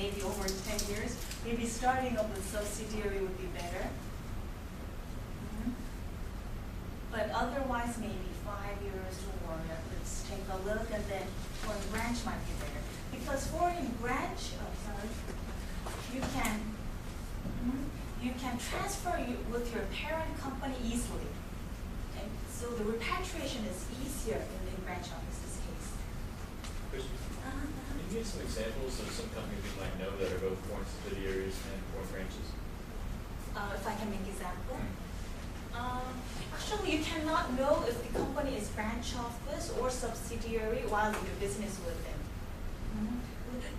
maybe over 10 years, maybe starting up a subsidiary would be better. But otherwise, maybe 5 years or let's take a look, and then foreign branch might be better. Because foreign branch, you can transfer with your parent company easily. Okay? So the repatriation is easier in branch office's case. Question. Can you give some examples of some companies we might know that are both foreign subsidiaries and foreign branches? If I can make example. Actually, you cannot know if the company is branch office or subsidiary while you do business with them.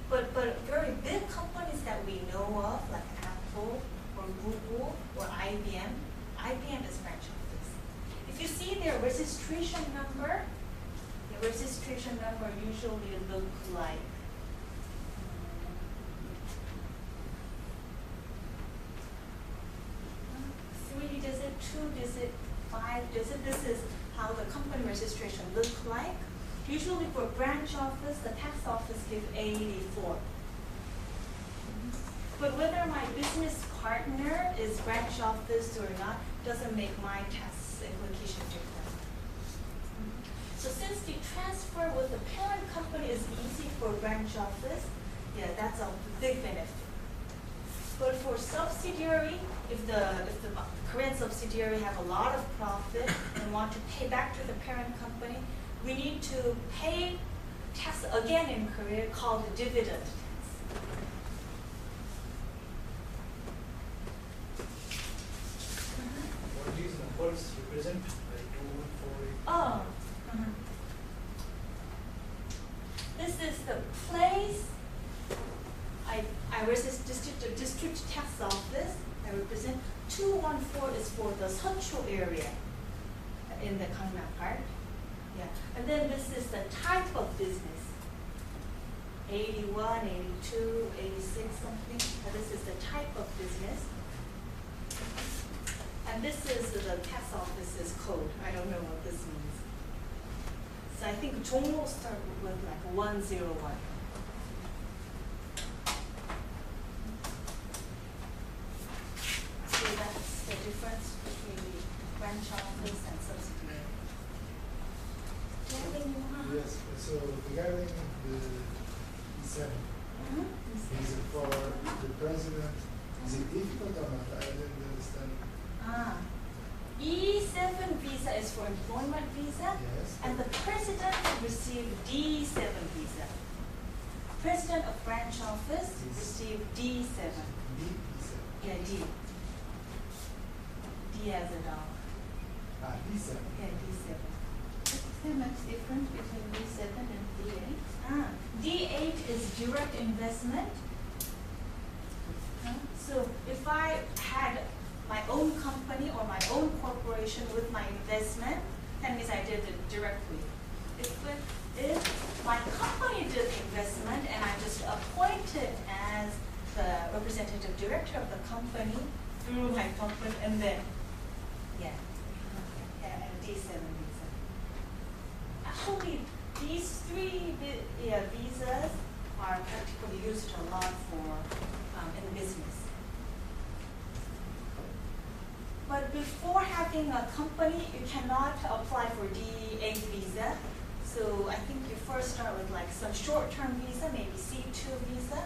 But very big companies that we know of, like Apple or Google or IBM, IBM is branch office. If you see their registration number, the registration number usually look like 3-digit, 2-digit, 5-digit. This is how the company registration look like. Usually for branch office, the tax office gives 84. But whether my business partner is branch office or not doesn't make my tax implication different. So since the transfer with the parent company is easy for branch office, yeah, that's a big benefit. But for subsidiary, if the Korean subsidiary have a lot of profit and want to pay back to the parent company, we need to pay tax again in Korea called dividend tax. What these numbers represent? Like 2, 4, 8. Oh. This is the place I represent the district tax office. I represent 214 is for the Seocho area in the Gangnam part. Yeah. And then this is the type of business. 81, 82, 86 something. And this is the type of business. And this is the tax office's code. I don't know what this means. So I think 종로 start with like 101. So that's the difference between the branch office and subsidiary. Do you have any more? Yes, so regarding the E7, is it for the president, is it difficult or not? I didn't understand. E7 visa is for employment visa, Yes. and the president received D7 visa. President of branch office received D7. D7. Yeah, D. D as a dog. D7. Yeah, D7. Is there much difference between D7 and D8? D8 is direct investment. So if I had my own company or my own corporation with my investment, that means I did it directly. If my company did investment and I just appointed as the representative director of the company through my company, and then, and D7 visa. Actually, these three visas are practically used a lot for in business. But before having a company, you cannot apply for D8 visa. So I think you first start with like some short-term visa, maybe C2 visa.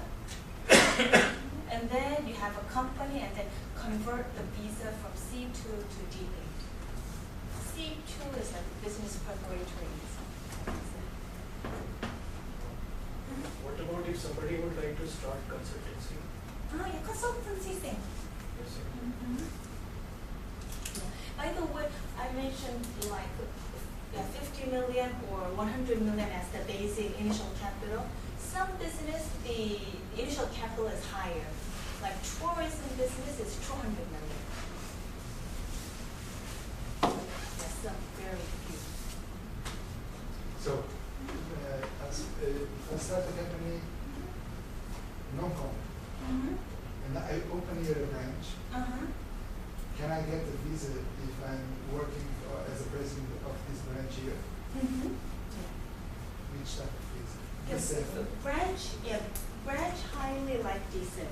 And then you have a company and then convert the visa from C2 to D8. C2 is like business preparatory visa. What about if somebody would like to start consultancy? Yeah, consultancy thing. Yes, sir. By the way, I mentioned like 50 million or 100 million as the basic initial capital. Some business, the initial capital is higher. Like tourism business is 200 million. Yes, some very few. So, if I start a company in Hong Kong, and I open here a branch, can I get a visa if I'm working as a president of this branch here? Which type of visa? Yes, branch hiring really like D7.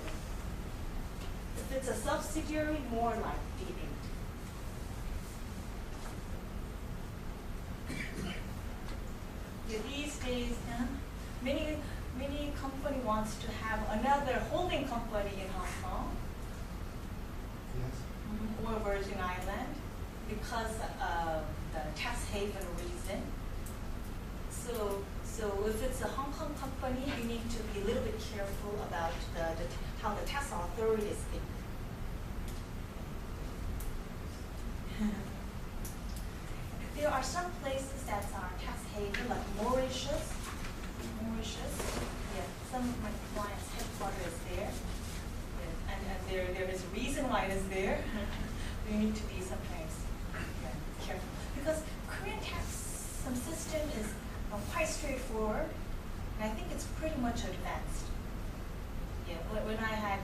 If it's a subsidiary, more like D8. Yeah, these days, many company wants to have another holding company in Hong Kong Yes. or Virgin Island because of the tax haven reason. So if it's a Hong Kong company, you need to be a little bit careful about how the tax authorities think. There are some places that are tax haven, like Mauritius. Yeah, some of my clients' headquarters is there. Yeah, and there is a reason why it is there. You need to be sometimes careful. Because Korean tax system is quite straightforward, and I think it's pretty much advanced. Yeah, when I had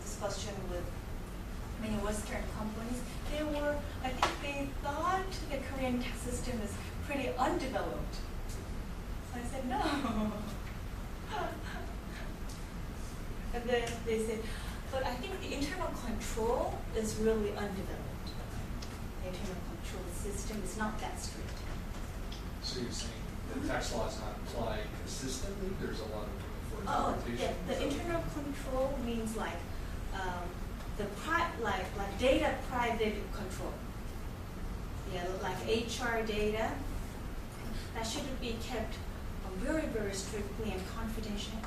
discussion with many Western companies, I think they thought the Korean tax system is pretty undeveloped. So I said, no. And then they said, but I think the internal control is really undeveloped. The internal control system is not that strict. So you're saying the tax law is not applied consistently? There's a lot of room for Oh, interpretation? yeah, the internal control means like like data private control. Yeah, like HR data that should be kept very, very strictly and confidentially.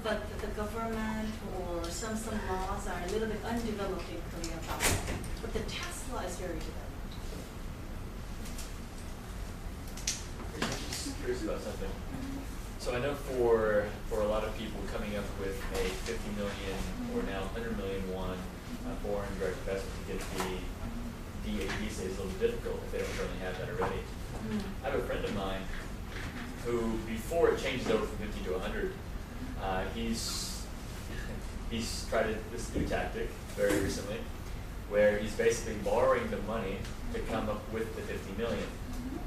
But the government or some laws are a little bit undeveloped in Korea about that. But the tax law is very developed. I'm just curious about something. So I know for a lot of people coming up with a 50 million or now 100 million won foreign direct investment to get the D8 visa is a little difficult if they don't currently have that already. I have a friend of mine who, before it changes over from 50 to 100, he's tried this new tactic very recently, where he's basically borrowing the money to come up with the 50 million,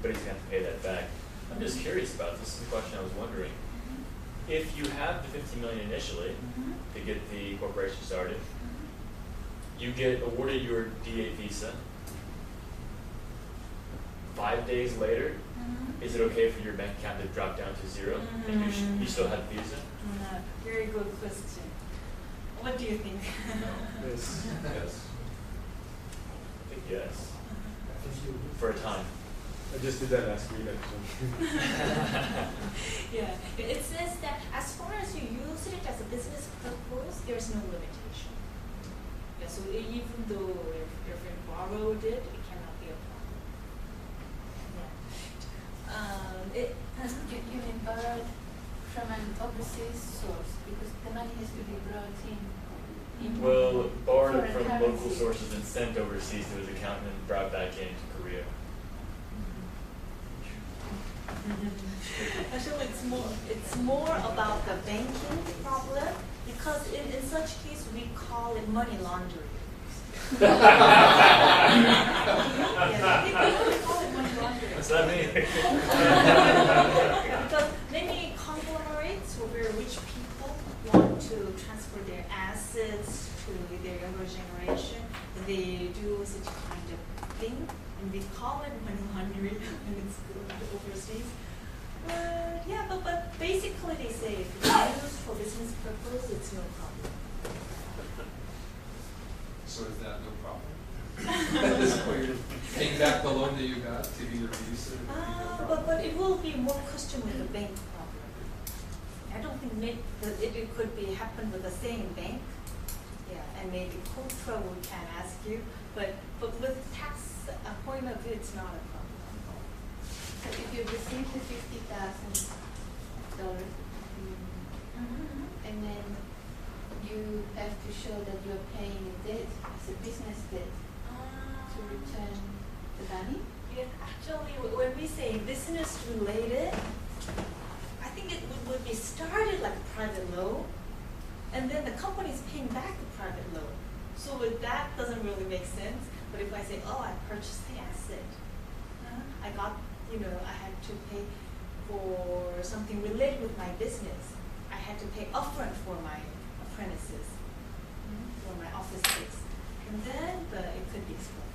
but he's going to have to pay that back. I'm just curious about this. This is a question I was wondering. If you have the 50 million initially to get the corporation started, you get awarded your D8 visa. 5 days later, is it okay for your bank account to drop down to zero and you still have the visa? Very good question. What do you think? Yes. Yes. I think yes. I think you For a time. I just did that last week actually. Yeah, it says that as far as you use it as a business purpose, there's no limitation. Yeah, so even though if your friend borrowed it, it cannot be a problem. Yeah. You mean borrowed from an overseas source because the money has to be brought in. Well, borrowed foreign from currency. local sources and sent overseas to his account and then brought back into Korea. Actually, it's more about the banking problem because in such case we call it money laundering. Yeah, we call it money laundering. What's that mean? Because many conglomerates or very rich people want to transfer their assets to their younger generation. They do such kind of thing, and we call it money laundering when it's overseas. Yeah, but basically they say if it's used for business purpose, it's no problem. So is that no problem? At this point, you're paying back the loan that you got to be your visa? But it will be more custom with the bank problem. I don't think it could be happen with the same bank. Yeah, and maybe Contra can ask you, but with tax point of view, it's not a problem. So if you receive the $50,000 and then you have to show that you're paying a debt as a business debt to return the money? Yeah, actually, when we say business related, I think it would be started like a private loan, and then the company is paying back the private loan. So that doesn't really make sense. But if I say, oh, I purchased the asset, I got, I had to pay for something related with my business. I had to pay upfront for my apprentices, for my office space. And then it could be explained.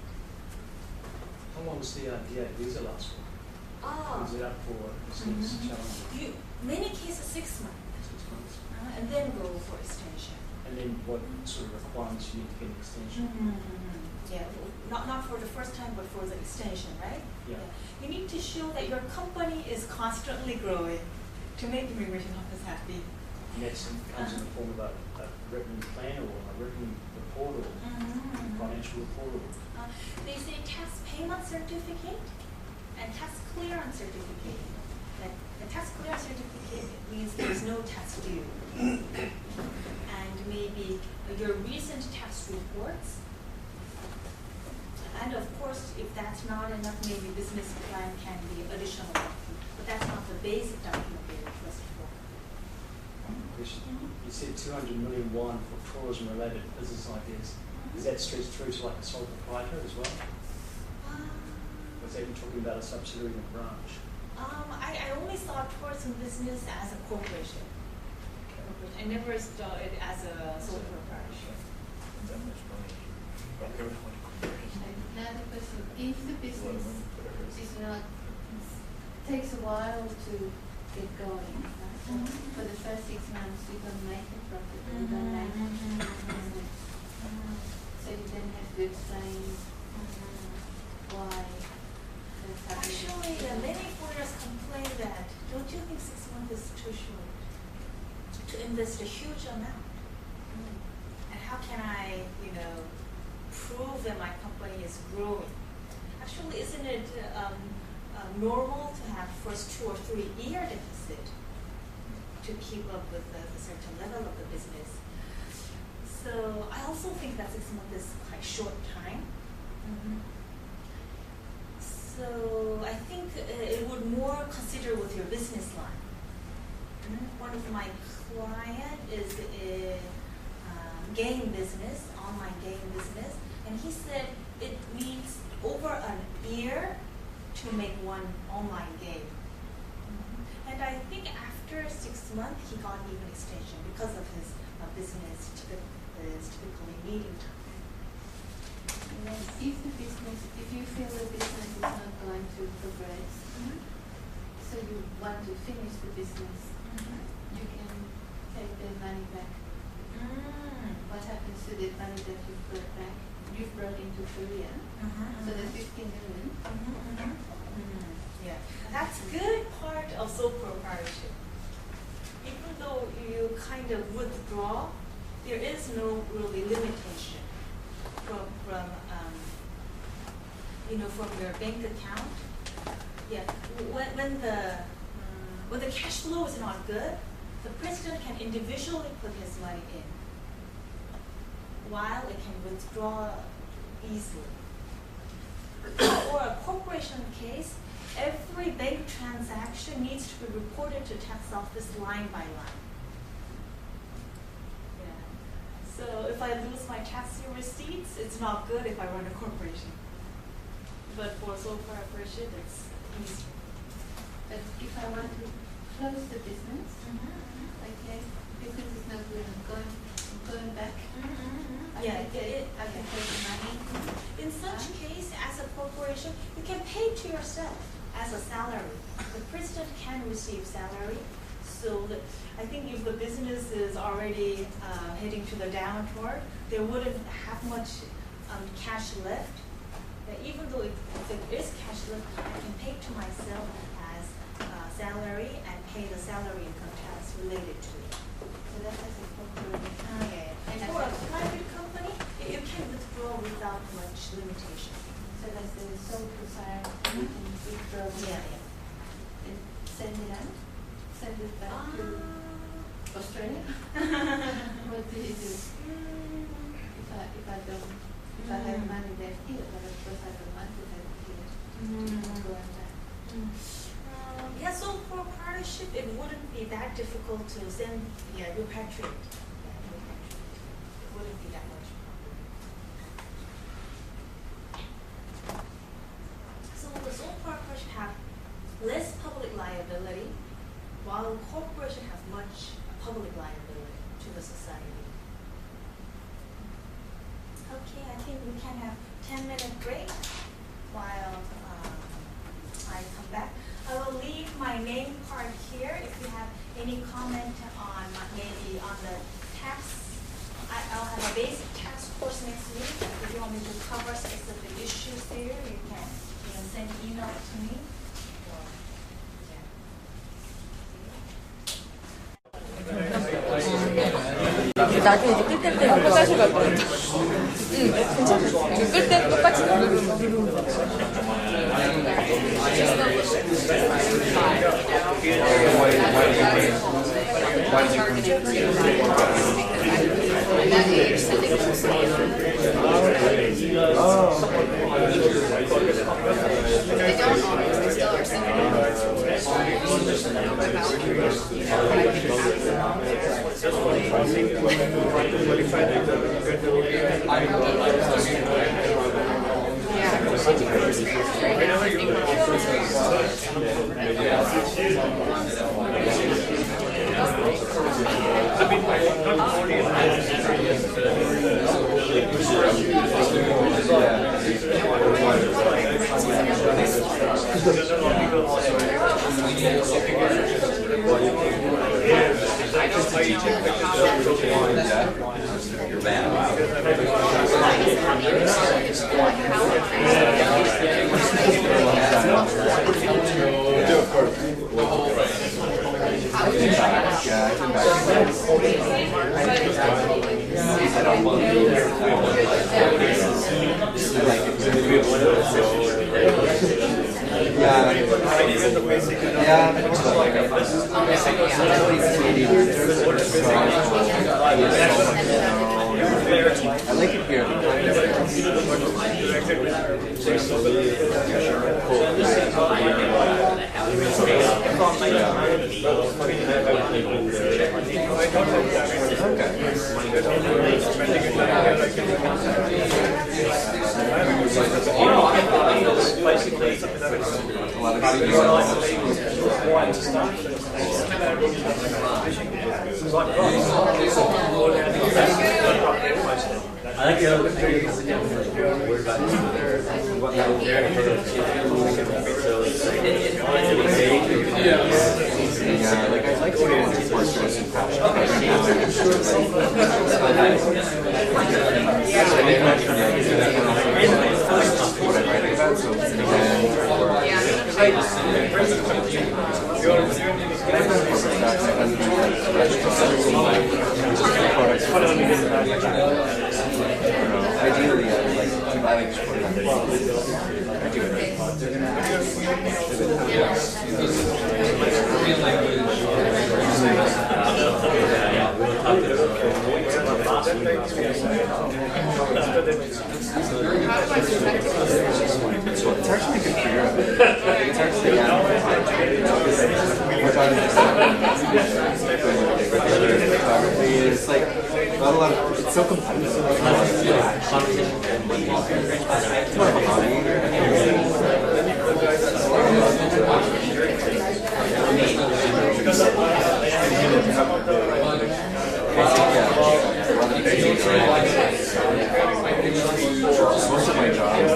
How long does the DI visa last for? Oh. Is it up for business challenges? Many cases 6 months, 6 months. and then go for extension. And then what sort of requirements you need to get an extension? Yeah, not for the first time, but for the extension, right? Yeah. You need to show that your company is constantly growing to make the immigration office happy. And that comes in the form of a written plan or a written report or financial report or They say tax payment certificate and tax clearance certificate. Like, the tax clearance certificate means there's no tax due. And maybe your recent tax reports. And of course, if that's not enough, maybe business plan can be additional document. But that's not the basic document they request for. You said 200 million won for tourism related business ideas. Is that stretched through to like a sole proprietor as well? Or is that you talking about a subsidiary and a branch? I only saw tourism business as a corporation. I never saw it as a sole proprietorship. That much money. But everyone Another question, if the business is not, takes a while to get going, right? For the first 6 months you don't make a profit, you don't make business. So you then have to explain why that's happening. Actually, many foreigners complain that, don't you think 6 months is too short to invest a huge amount? And how can I, prove that my company is growing? Actually, isn't it normal to have first 2 or 3 year deficit to keep up with the certain level of the business? So I also think that 6 months is quite short time. So I think it would more consider with your business line. One of my client is a game business, online game business, and he said it needs over a year to make one online game. And I think after 6 months he got even extension because of his business is typically meeting time. And then if you feel the business is not going to progress, so you want to finish the business, you can take the money back. What happens to the money that you've brought into Korea? So the 15 million. Yeah, that's good part of sole proprietorship. Even though you kind of withdraw, there is no really limitation from your bank account. Yeah, when the cash flow is not good, the president can individually put his money in, while it can withdraw easily. Or a corporation case, every bank transaction needs to be reported to tax office line by line. Yeah. So if I lose my tax year receipts, it's not good if I run a corporation. But for sole proprietorship, it's easy. But if I want to close the business, okay, because it's not good, I'm going back. I can take the money. In such case, as a corporation, you can pay to yourself as a salary. The president can receive salary, so that I think if the business is already heading to the downward, there wouldn't have much cash left. Even though if there is cash left, I can pay to myself as salary and pay the salary income tax related to it. So that's as a corporation. And for a private company, you can withdraw without much limitation. So that's the sole proprietor, you can withdraw and send it out, send it back to Australia. What do you do if I have money left here, but of course I don't want to have it here. Go and back. Yeah, so for partnership, it wouldn't be that difficult to send, repatriate. It wouldn't be that much problem. So the sole proprietorship have less public liability, while corporation have much public liability to the society. Okay, I think we can have 10-minute break while I come back. I will leave my name card here if you have any comment on maybe on the tax. I'll have a basic tax course next week. If you want me to cover specific issues there, you can send email to me. Or, 나중에 이제 끌 때는 똑같이 갈 거야. 응, 괜찮아. 이거 끌 때는 똑같이 누르면. I like it here. I like the other thing is we're about Yeah, like I like to go into sports dressing passion. I didn't mention yet what I write about, so ideally, I would like to buy I do it. So it's actually good for Europe. It's hard to stay down we're talking photography. It's like not a lot of. It's so competitive. It's more of a hobby. Most of my job is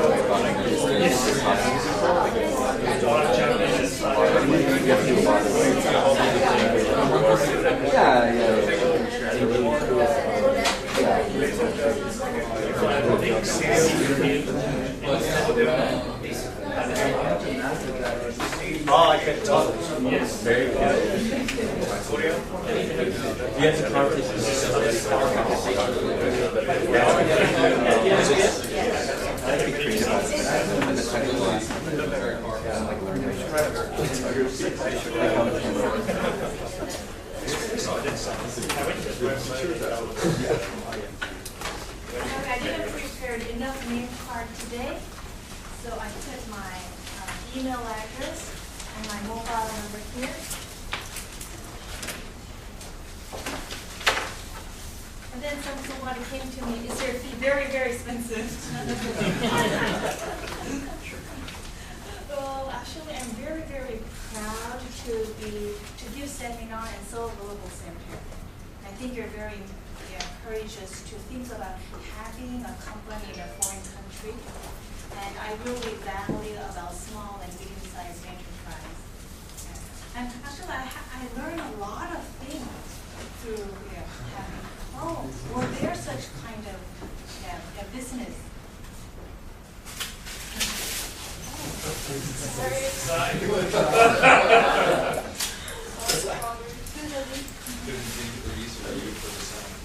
Oh, I can talk. Yes, very good. You have to competition. I like to be creative and the technical aspect. I like learning. I didn't prepare enough name card today, so I put my email address and my mobile number here. And then somebody came to me, is your fee very, very expensive? Well, actually, I'm very, very proud to give seminar in Seoul Global Center. think you're very courageous to think about having a company in a foreign country. And I really value about small and medium-sized enterprise. And actually, I learned a lot of things through having, well, there's such kind of business. Couldn't think of the reason for you for the sound.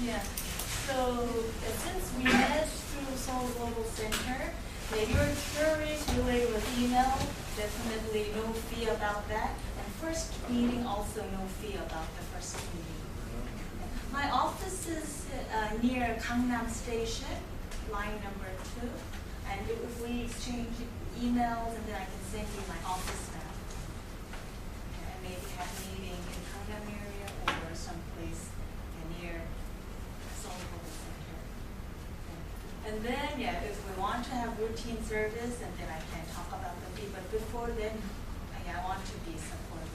Yeah. So since we met through Seoul Global Center, if you're curious related with email, definitely no fee about that. And first meeting, also no fee about the first meeting. My office is near Gangnam Station, line number 2. And if we exchange emails, and then I can send you my office map. And maybe have a meeting in Gangnam area or someplace near Seoul Global Center. And then, if we want to have routine service, and then I can talk about the fee. But before then, I want to be supportive.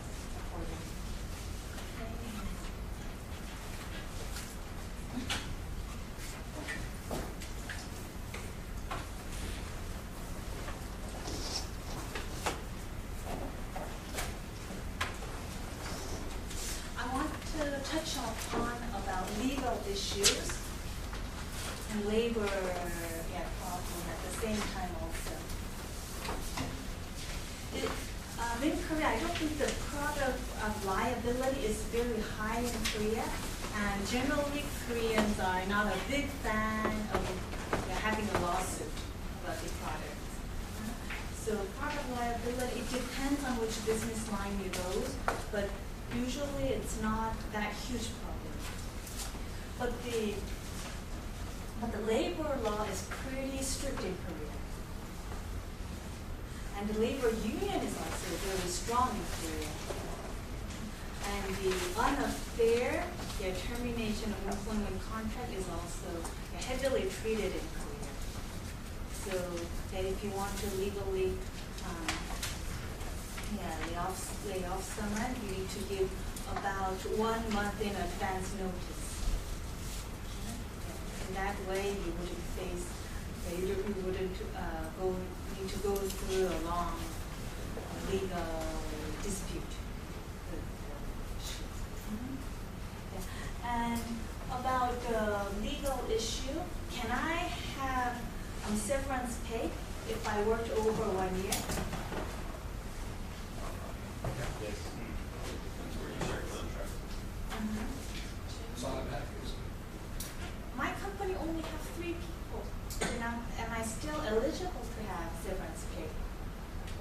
I want to touch upon about legal issues and labor problem at the same time also. In Korea, I don't think the product of liability is very high in Korea, and generally Koreans are not a big fan of having a lawsuit about the product. So product liability, it depends on which business line you go, but usually it's not that huge problem. But the labor law is pretty strict in Korea. And the labor union is also very strong in Korea. And the unfair termination of employment contract is also heavily treated in Korea. So that if you want to legally lay off someone, you need to give about 1 month in advance notice. In that way, you wouldn't face, you wouldn't need to go through a long legal dispute. And about the legal issue, can I have severance pay if I worked over 1 year? Yes. That's where you start contract. It's automatic, isn't it? My company only has 3 people. Am I still eligible to have severance pay?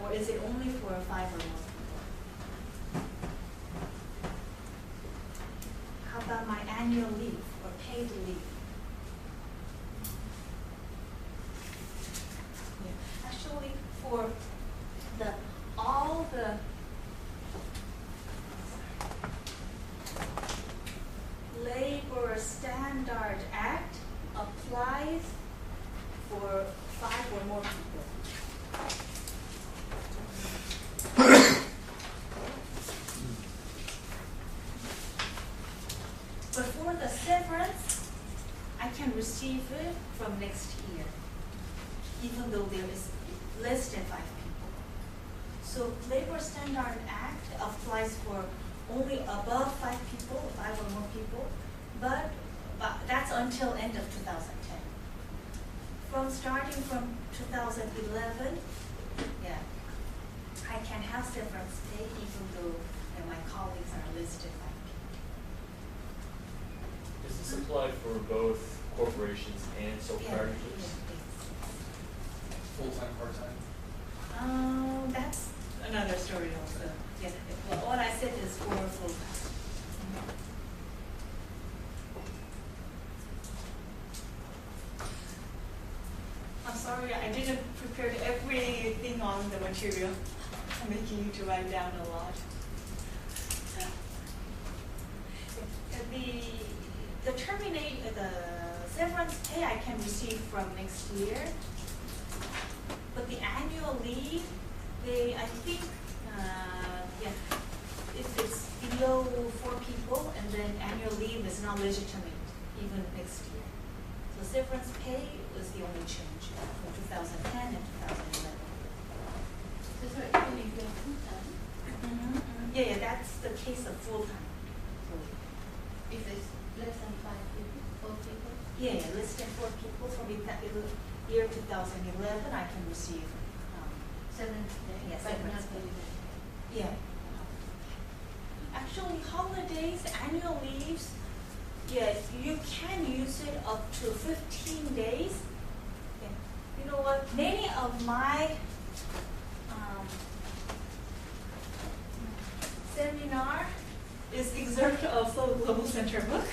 Or is it only for 5 or more people? How about my annual leave or paid leave? Yeah. Actually, for all the Labor Standard Act applies for 5 or more people. But for the severance, I can receive it from next year, even though there is less than 5 people. So Labor Standard Act applies for only above 5 people, 5 or more people, but that's until end of 2010. Starting from 2011, I can have severance pay even though my colleagues are listed 5 people. Does this apply for both corporations and sole proprietorships? Full-time, part-time? That's another story also. Yeah, well, what I said is for full-time. I'm sorry, I didn't prepare everything on the material. I'm making you to write down a lot. The severance pay I can receive from next year, but the annual leave, I think, if it's then annual leave is not legitimate even next year. So severance pay was the only change from 2010 and 2011. So sorry, even if you're full-time, Yeah, that's the case of full-time. if it's less than 5 people, 4 people, Yeah, less than 4 people from the year 2011, I can receive. 7 days, Yes, but not severance pay. holiday. Yeah. Actually, holidays, annual leaves, yes, you can use it up to 15 days. Yeah. You know what? Many of my seminar is excerpt of Seoul Global Center book.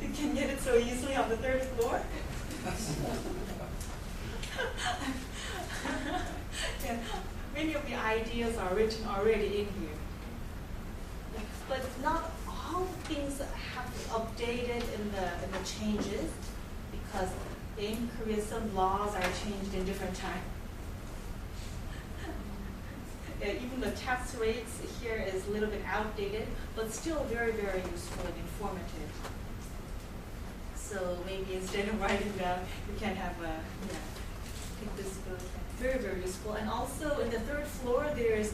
You can get it so easily on the 3rd floor. Yeah, many of the ideas are written already in here. But not all things have updated in the changes because in Korea some laws are changed in different time. Even the tax rates here is a little bit outdated, but still very, very useful and informative. So maybe instead of writing down, you can have a, take this book. Very, very useful. And also in the 3rd floor, there's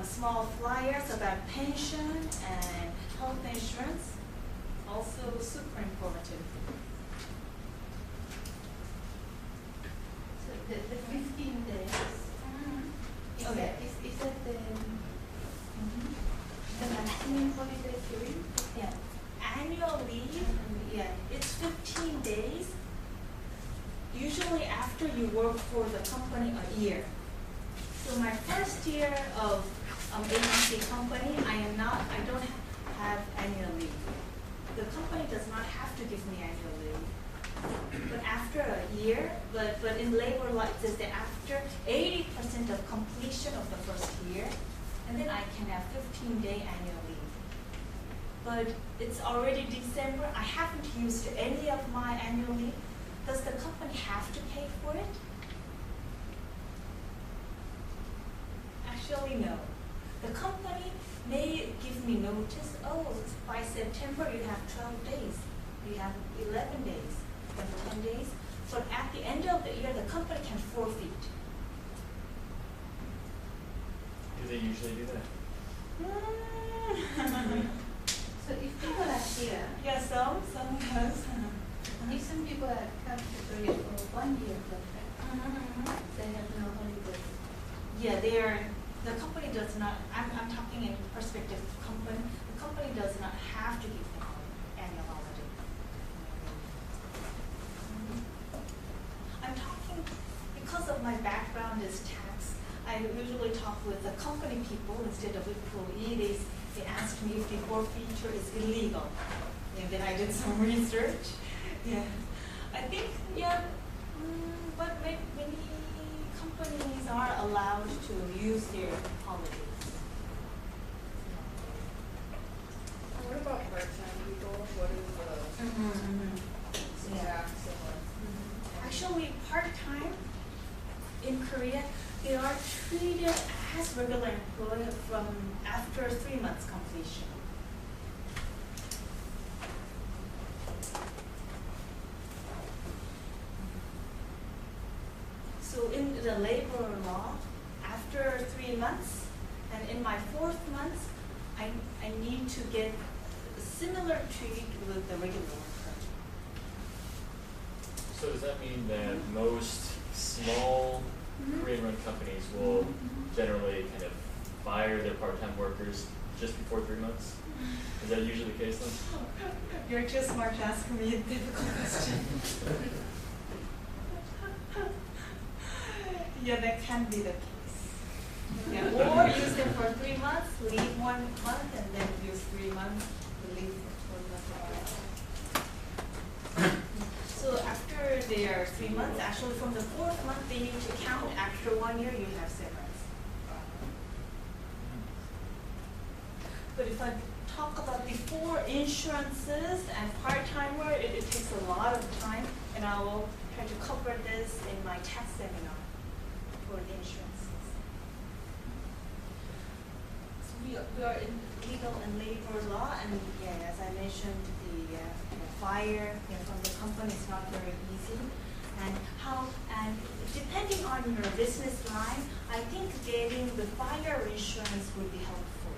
small flyers about pension and health insurance. Also super informative. So the 15 days, is Okay. that, is that the maximum holiday period? Yeah. Annual leave, yeah, it's 15 days. Usually after you work for the company a year. So my first year of agency company, I don't have annual leave. The company does not have to give me annual leave. But after a year, but in labor law, it says that after 80% of completion of the first year, and then I can have 15-day annual leave. But it's already December, I haven't used any of my annual leave. Does the company have to pay for it? Actually, no. The company may give me notice, oh, by September you have 12 days, you have 11 days, you have 10 days. But at the end of the year, the company can forfeit. Do they usually do that? So if people are here, Yeah, some does. if some people are come to Korea for 1 year contract, they have no holiday. Yeah, the company does not, I'm talking in perspective of company, the company does not have to give them annual holiday. I'm talking, because of my background is tax, I usually talk with the company people instead of employee. They asked me if the forfeiture is illegal. And then I did some research. Yeah. I think, yeah, but many companies are allowed to use their holidays. What about part-time people? What is the Yeah. tax and what? Actually, part-time in Korea, they are treated as regular employee from after 3 months completion. So in the labor law, after 3 months, and in my 4th month, I need to get similar treat with the regular worker. So does that mean that most small Korean-run companies will generally kind of fire their part-time workers just before 3 months? Is that usually the case then? You're too smart to ask me a difficult question. Yeah, that can be the case. Yeah, or use them for 3 months, leave 1 month, and then use 3 months, leave for 1 month. So after their 3 months, actually from the 4th month, they need to count. After 1 year, you have severance. But if I talk about before insurances and part-timer, it takes a lot of time, and I will try to cover this in my tax seminar for the insurances. So we we are in legal and labor law, and yeah, as I mentioned, the fire from the company is not very easy. And depending on your business line, I think getting the fire insurance would be helpful.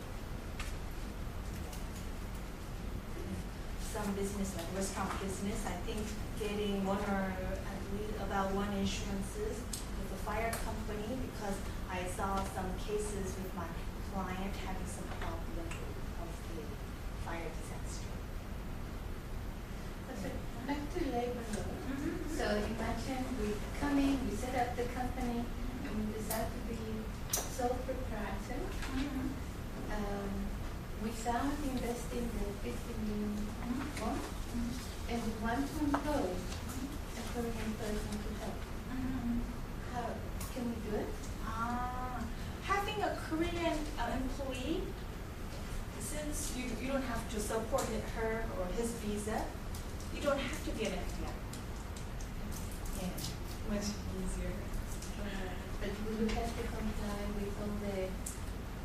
Some business, like restaurant business, I think getting one or at least about one insurances with the fire company, because I saw some cases with my client having some problem of the fire disaster. So back to labor law. So imagine we come in, we set up the company, and we decide to be sole proprietor without investing the 50 million won, and we want to employ a Korean person to help. How can we do it? Having a Korean employee, since you don't have to support her or his visa, you don't have to be an FDI. Yeah, much easier. But we will have to comply with all the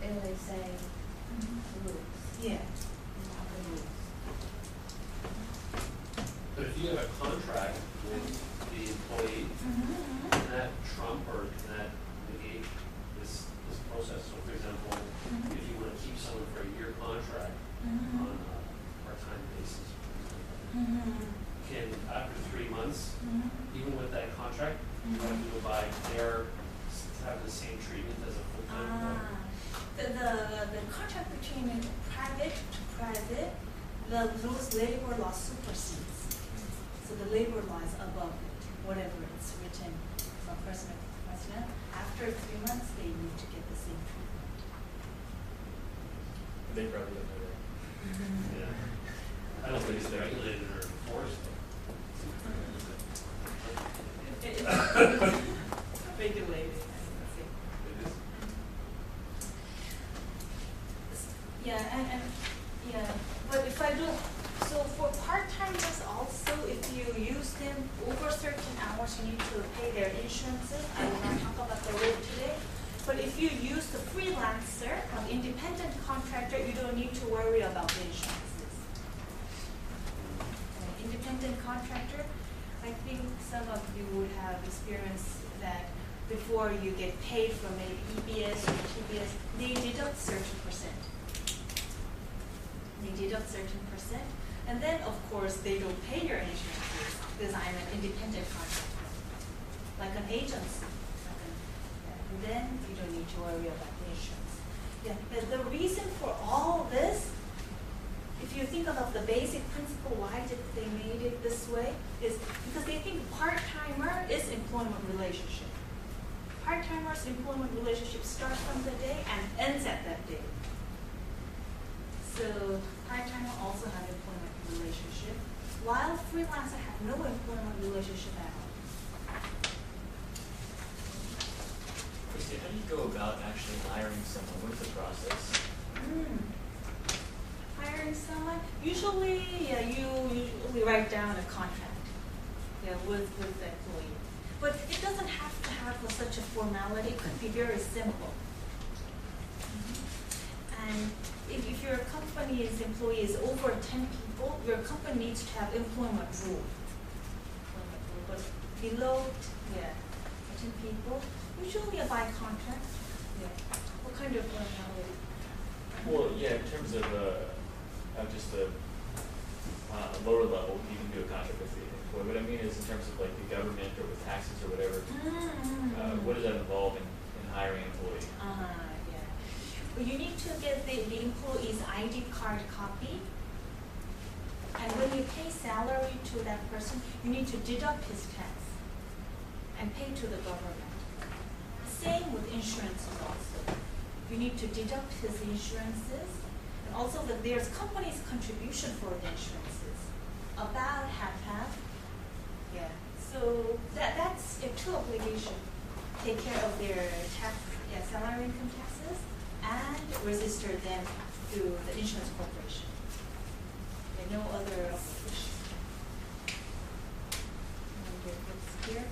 LSA rules. Yeah. The rules. But if you have a contract with the employee, can that trump or can that negate this process? So for example, if you want to keep someone for a year contract on a part-time basis, can after 3 months, even with that contract, you have to go by have the same treatment as a full-time employee? The contract between private to private, those labor law supersedes. So the labor law is above it, whatever it's written from person to person. After 3 months, they need to get the same treatment. They probably don't know that. Yeah. I don't think it's regulated or enforced. Regulated. Yeah, yeah, but if I do, so for part-timers also, if you use them over certain hours, you need to pay their insurances. I will not talk about the rule today. But if you use the freelancer, an independent contractor, you don't need to worry about the insurances. Independent contractor, I think some of you would have experienced that before you get paid from maybe EBS or TBS, they deduct certain percent. They deduct certain percent, and then of course they don't pay your insurances because I'm an independent contractor, like an agency. And then you don't need to worry about the insurance. Yeah, the reason for all this, if you think about the basic principle, why did they made it this way, is because they think part-timer is employment relationship. Part-timer's employment relationship starts from the day and ends at that day. So part-timer also have employment relationship, while freelancer have no employment relationship at all. Christy, how do you go about actually hiring someone? What's the process? Hiring someone, usually you usually write down a contract with the employee. But it doesn't have to have such a formality, it could be very simple. And if your company's employees over 10 people, your company needs to have employment rule. But below 10 people, usually by contract. Yeah. What kind of formality? Well, yeah, in terms of just a lower level, you can do a contract with the employee. What I mean is in terms of like the government or with taxes or whatever, what does that involve in hiring an employee? Yeah. Well, you need to get the employee's ID card copy. And when you pay salary to that person, you need to deduct his tax and pay to the government. Same with insurances also. You need to deduct his insurances, and also that there's company's contribution for the insurances, about half. Yeah. So that's a two obligation. Take care of their tax, salary income taxes, and register them through the insurance corporation. No other obligation. What's here?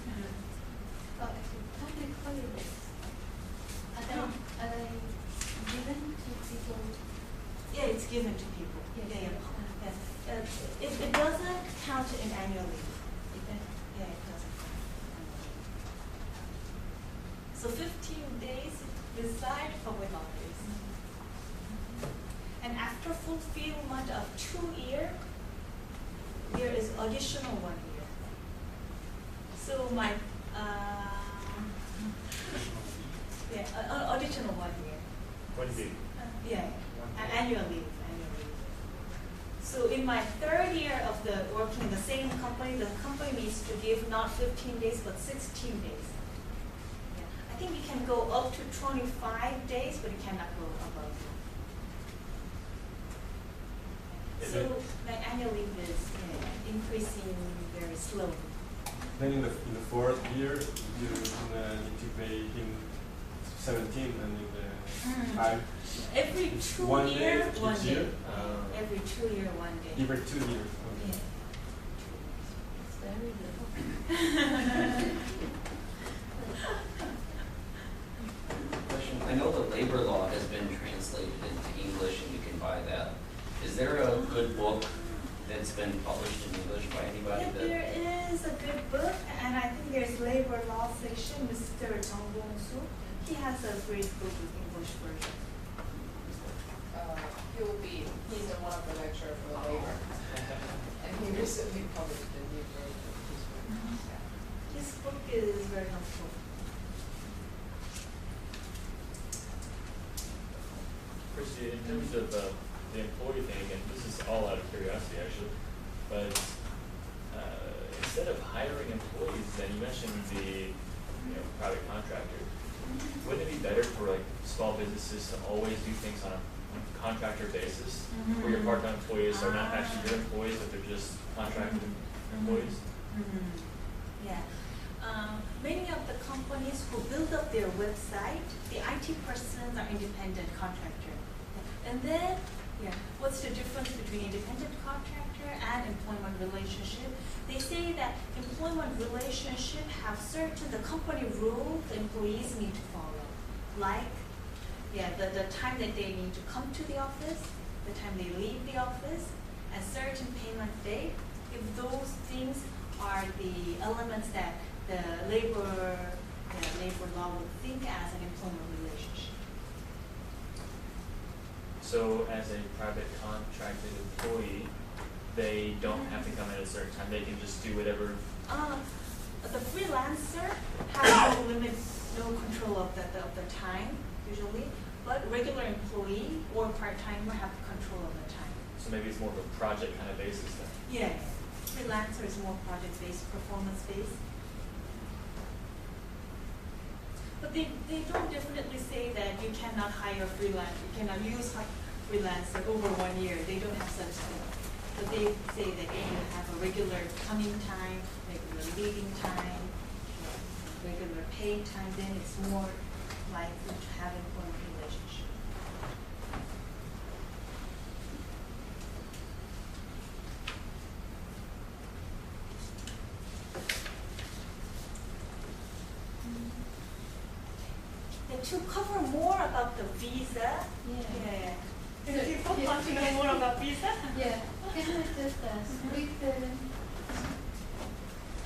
Public holidays. Are they given to people given to people. Yes. Yeah, yeah. It doesn't count in annual leave. Yeah, it doesn't count. So 15 days beside public holidays. And after fulfillment of 2 years, there is additional 1 year. So my, additional 1 year. 1 day. Yeah, annual leave. So in my 3rd year of the working in the same company, the company needs to give not 15 days but 16 days. Yeah. I think it can go up to 25 days, but it cannot go above. So my annual leave is increasing very slowly. Then in the 4th year, you need to pay him 17, and in the 5. Every 2 1 day year, each 1 day. year? Every 2 year, 1 day. Every 2 years. Okay. Yeah. It's very little. Question. I know the labor law has been translated into English and you can buy that. Is there a good book that's been published in English by anybody? Yeah, there is a good book, and I think there's labor law section, Mr. Jung Bong-soo. He has a great book with English version. He's in one of the lecture for the labor. And he recently published a new version of his work. His book is very helpful. Christy, in terms of the employee thing, and this is all out of curiosity actually, but instead of hiring employees, then you mentioned the private contractor. Wouldn't it be better for like small businesses to always do things on a contractor basis, where your part-time employees are not actually your employees, but they're just contracted employees? Yeah. Many of the companies who build up their website, the IT persons are independent contractor. And then, what's the difference between independent contractor and employment relationship? They say that employment relationship have certain the company rules the employees need to follow, like the time that they need to come to the office, the time they leave the office, and certain payment date. If those things are the elements that the labor law would think as an employment relationship. So as a private contracted employee, they don't have to come in at a certain time. They can just do whatever. The freelancer has no limit, no control of the time usually, but regular employee or part-timer have control of the time. So maybe it's more of a project kind of basis then. Yeah, freelancer is more project-based, performance-based. But they don't definitely say that you cannot hire freelancer, you cannot use freelancer over 1 year. They don't have such thing. But they say that if you have a regular coming time, regular leaving time, regular paid time, then it's more likely to have employment relationship. To cover more about the visa, do people want to know more about visa? Yeah, can I just ask, with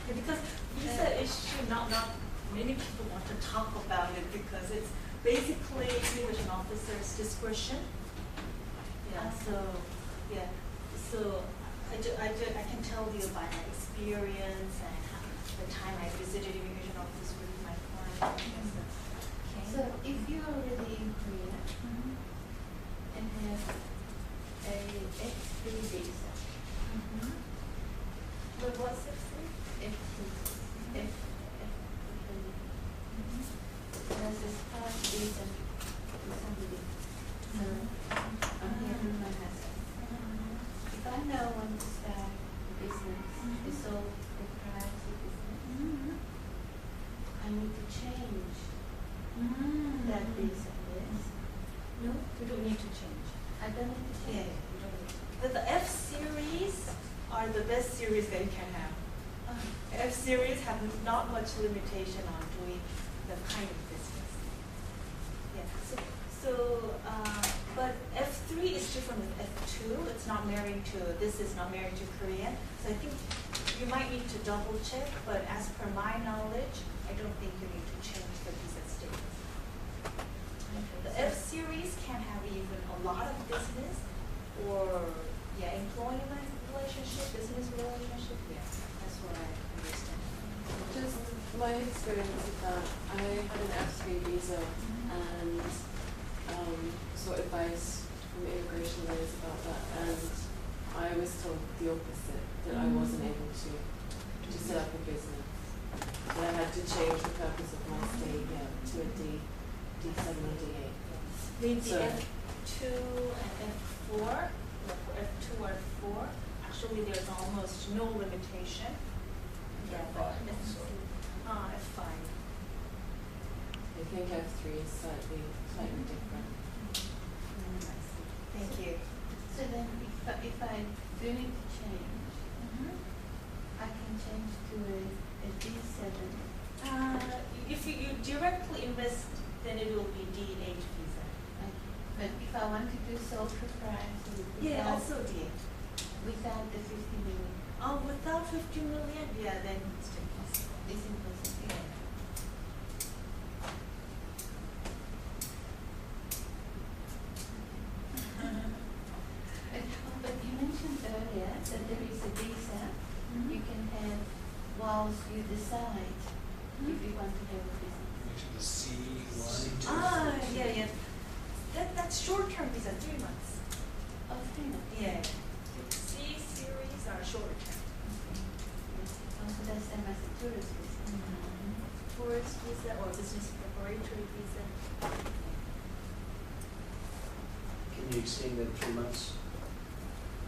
Because visa issue, not many people want to talk about it because it's basically immigration officer's discretion. So I can tell you by my experience and the time I visited immigration office with my client. so if you're already in Korea and have a F3 visa, But what's it for? That's a spouse visa to somebody. So I'm here with my husband. If I now want to start a business, a sole proprietorship business, I need to change that visa, yes? No, we don't need to change. I don't need to change. We don't need to. The F series are the best series that you can have. F series have not much limitation on doing the kind of business. But F3 is different with F2. C2. It's not married to, this is not married to Korean. So I think you might need to double check, but as per my knowledge, I don't think you need to change the visa status. The F series can have even a lot of business or, yeah, employment relationship, business relationship. Yeah, that's what I understand. Just my experience with that, I had an F3 visa, and so advice from immigration lawyers about that, and I was told the opposite, that I wasn't able to set up a business. So I had to change the purpose of my stay here to a D7 or D8. Maybe So- F2 and F4, or for F2 or F4, actually there's almost no limitation. Yeah, but F5. I think F3 is slightly different. Thank you. So then if I do need to change, I can change to a D7. If you directly invest, then it will be D8 visa. But if I want to do sole proprietorship Yeah, also D8. without the 50 million, Without 50 million, yeah, then it's impossible. it's impossible. Yeah. But you mentioned earlier that there is a visa you can have whilst you decide if you want to have a business. Mention the C1. Yeah. That's short-term visa, 3 months. Oh, 3 months. Yeah. C series are short-term. Also, that's same as a tourist visa. Tourist visa or business preparatory visa. Can you extend that 3 months?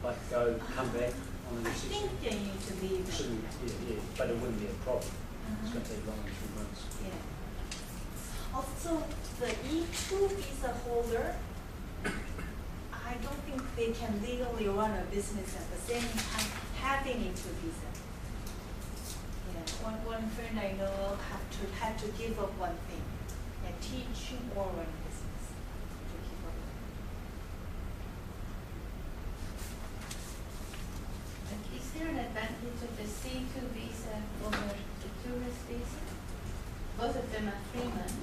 Like come back on the I decision? think you need to leave. Shouldn't, yeah, but it wouldn't be a problem. It's Uh-huh. going to take longer than 3 months. Yeah. Also, the E2 visa holder, I don't think they can legally run a business at the same time having E2 visa. Yeah, one friend I know had to give up one thing, yeah, teaching or run business to keep up. But is there an advantage of the C2 visa over the tourist visa? Both of them are 3 months.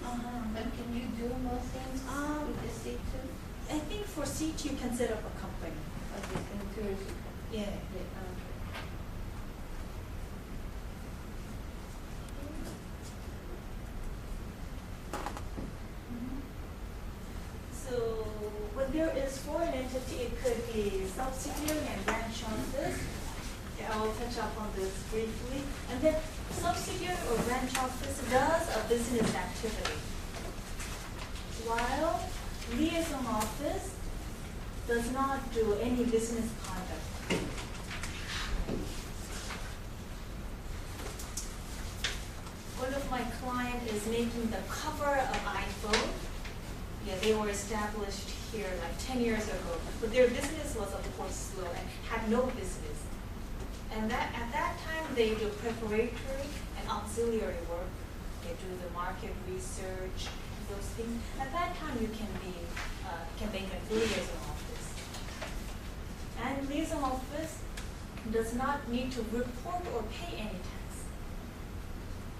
But can you do more things with the C2? I think for C2 you can set up a company. Okay, and tourism. Yeah. So when there is foreign entity, it could be subsidiary and branch office. Yeah, I will touch up on this briefly. And then subsidiary or branch office does a business activity, while liaison office does not do any business conduct. One of my clients is making the cover of iPhone. Yeah, they were established here like 10 years ago, but their business was of course slow and had no business. And at that time they do preparatory and auxiliary work. They do the market research, those things. At that time you can make a liaison office. And liaison office does not need to report or pay any tax.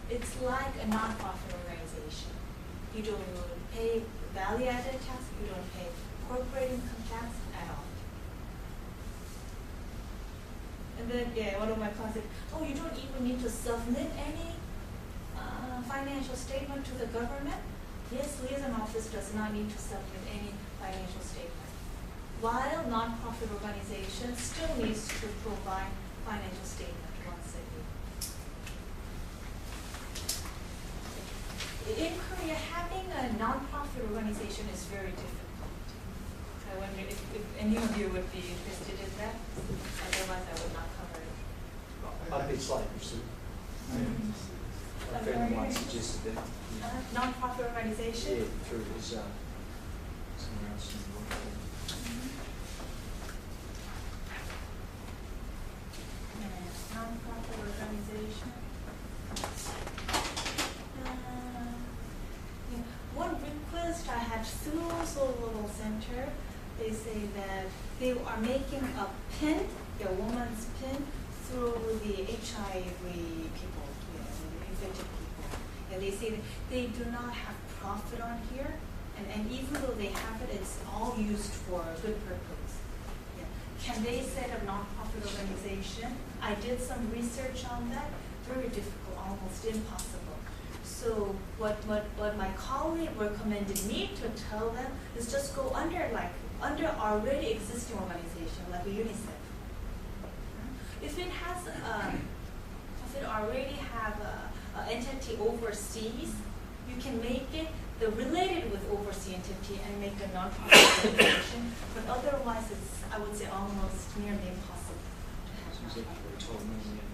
It's like a non-profit organization. You don't pay value-added tax, you don't pay corporate income tax at all. And then, yeah, one of my clients said, oh, you don't even need to submit any financial statement to the government? Yes, liaison office does not need to submit any financial statement. While non-profit organization still needs to provide financial statement once a year. In Korea, having a non-profit organization is very difficult. I wonder if any of you would be interested in that. Otherwise, I would not cover it. I'd be slightly interested. A friend of mine suggested that. Non-profit organization? Yeah, through his somewhere else in the world. Non-profit organization. One request I had through Seoul Global Center, they say that they are making a pin, a woman's pin, through the HIV people, the infected people. And they say that they do not have profit on here, and even though they have it, it's all used for a good purpose. Yeah. Can they set a nonprofit organization? I did some research on that. Very difficult, almost impossible. So what my colleague recommended me to tell them is just go under already existing organization like UNICEF. If it has if it already have a entity overseas, you can make it related with overseas entity and make a nonprofit organization. But otherwise, it's, I would say, almost nearly impossible to have Seems like nonprofit. we're told million.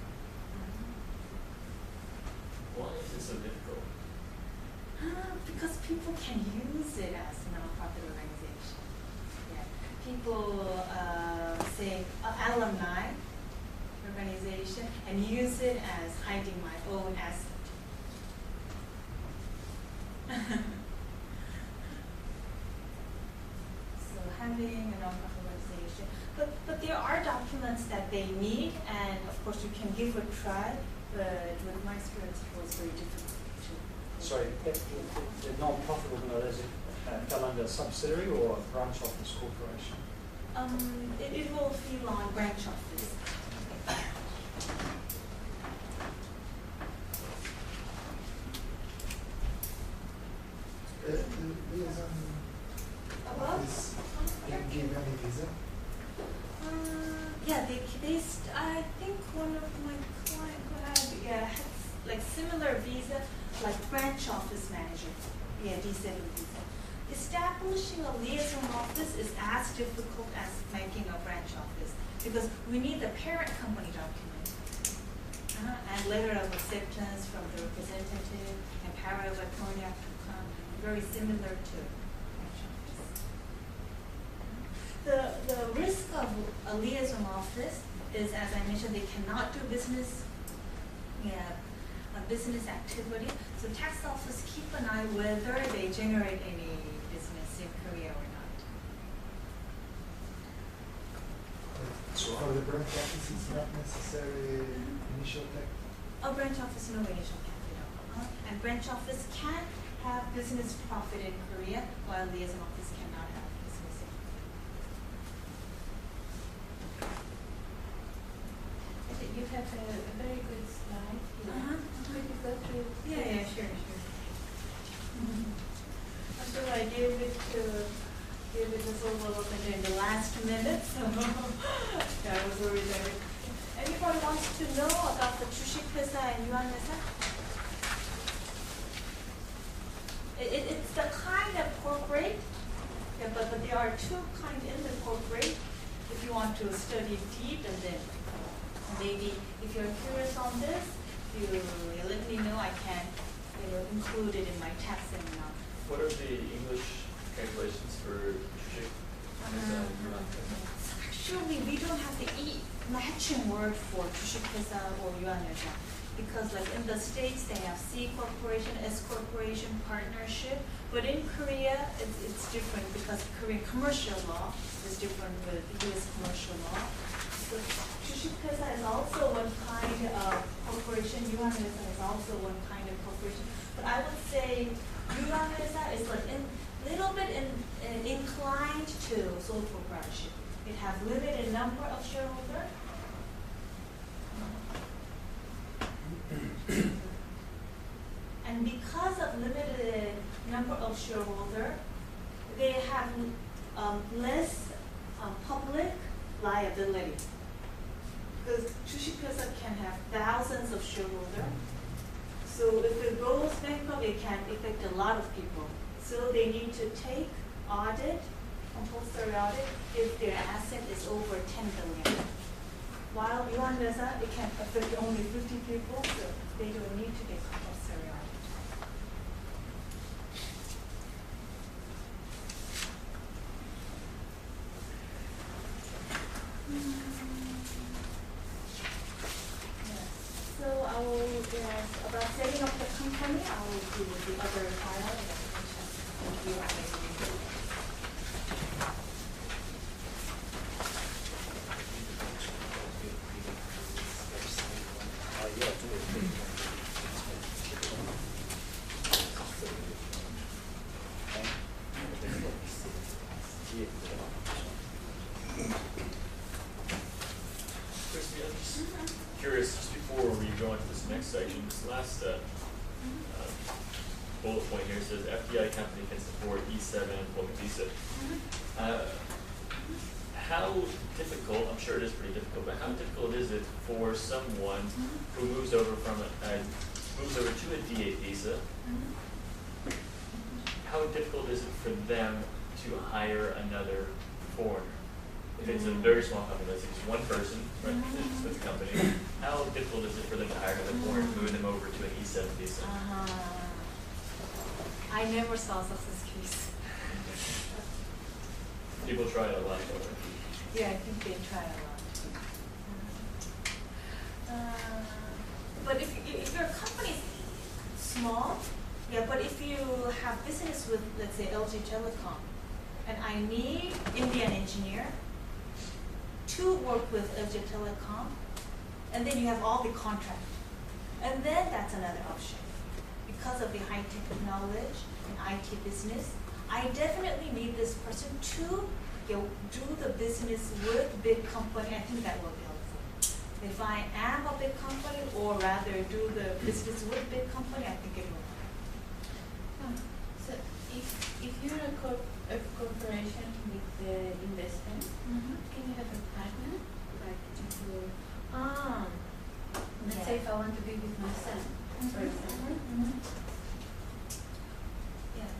Why is it so difficult? Because people can use it as a nonprofit organization. Yeah. People say alumni organization and use it as hiding my own asset. So having a nonprofit organization, but there are documents that they need, and of course you can give a try. But with my experience, it was very difficult to. Sorry, the non-profit organisation fell under a subsidiary or a branch office corporation? It will feel on branch office. Office can give any visa? Yeah, I think one of my clients who had like similar visa, like branch office manager. Yeah, D7 visa. Establishing a liaison office is as difficult as making a branch office because we need the parent company document and letter of acceptance from the representative and power of attorney to come. Very similar to branch office. The risk of a liaison office is, as I mentioned, they cannot do business. Business activity. So tax office keep an eye whether they generate any business in Korea or not. So for the branch office, it's not necessary initial tax? A branch office, no initial capital. And branch office can have business profit in Korea, while liaison office cannot have business in Korea. I think you have a very good slide here. Could you go through? Yeah, sure. So I gave it this overlook in the last minute, so yeah, I was worried that anybody wants to know about the 주식회사 and 유한회사? It's the kind of corporate, yeah, but there are two kinds in the corporate. If you want to study deep, and then maybe if you're curious on this, you let me know. I can include it in my test seminar. What are the English translations for 주식? Actually, we don't have the matching word for 주식회사 or 유한회사 because, like in the States, they have C corporation, S corporation, partnership. But in Korea, it's different because Korean commercial law is different with U.S. commercial law. So 주식회사 is also one kind of corporation. 유한회사 is also one kind of corporation. But I would say 유한회사 is like little bit inclined to sole proprietorship. It has limited number of shareholders. And because of limited number of shareholders, they have less public liability. Because 주식회사 can have thousands of shareholders. So if it goes bankrupt, it can affect a lot of people. So they need to take audit, compulsory audit, if their asset is over 10 billion. While 유한회사, it can affect only 50 people, so they don't need to get compulsory audit. So I will, about setting up the company, I will do the other file. Thank you. Christy, I'm just curious, just before we go into this next section, this last bullet point here says FDI company can support E7 employment visa. How difficult, I'm sure it is pretty difficult, but how difficult is it for someone who moves over from moves over to a D8 visa? How difficult is it for them to hire another foreigner? If it's a very small company, let's say it's one person, right, it's with the company, how difficult is it for them to hire another foreigner, moving them over to an E7 visa? I never saw a success case. People try it a lot, don't they? Yeah, I think they try a lot. But if your company is small, yeah, but if you have business with, let's say, LG Telecom, and I need Indian engineer to work with LG Telecom, and then you have all the contract, and then that's another option. Because of the high-tech knowledge and IT business, I definitely need this person to do the business with big company. I think that will be helpful. If I am a big company, or rather do the business with big company, I think it will help. So if you're a corporation with the investment, can you have a partner? Like if you, let's say if I want to be with my son, for example. Yeah,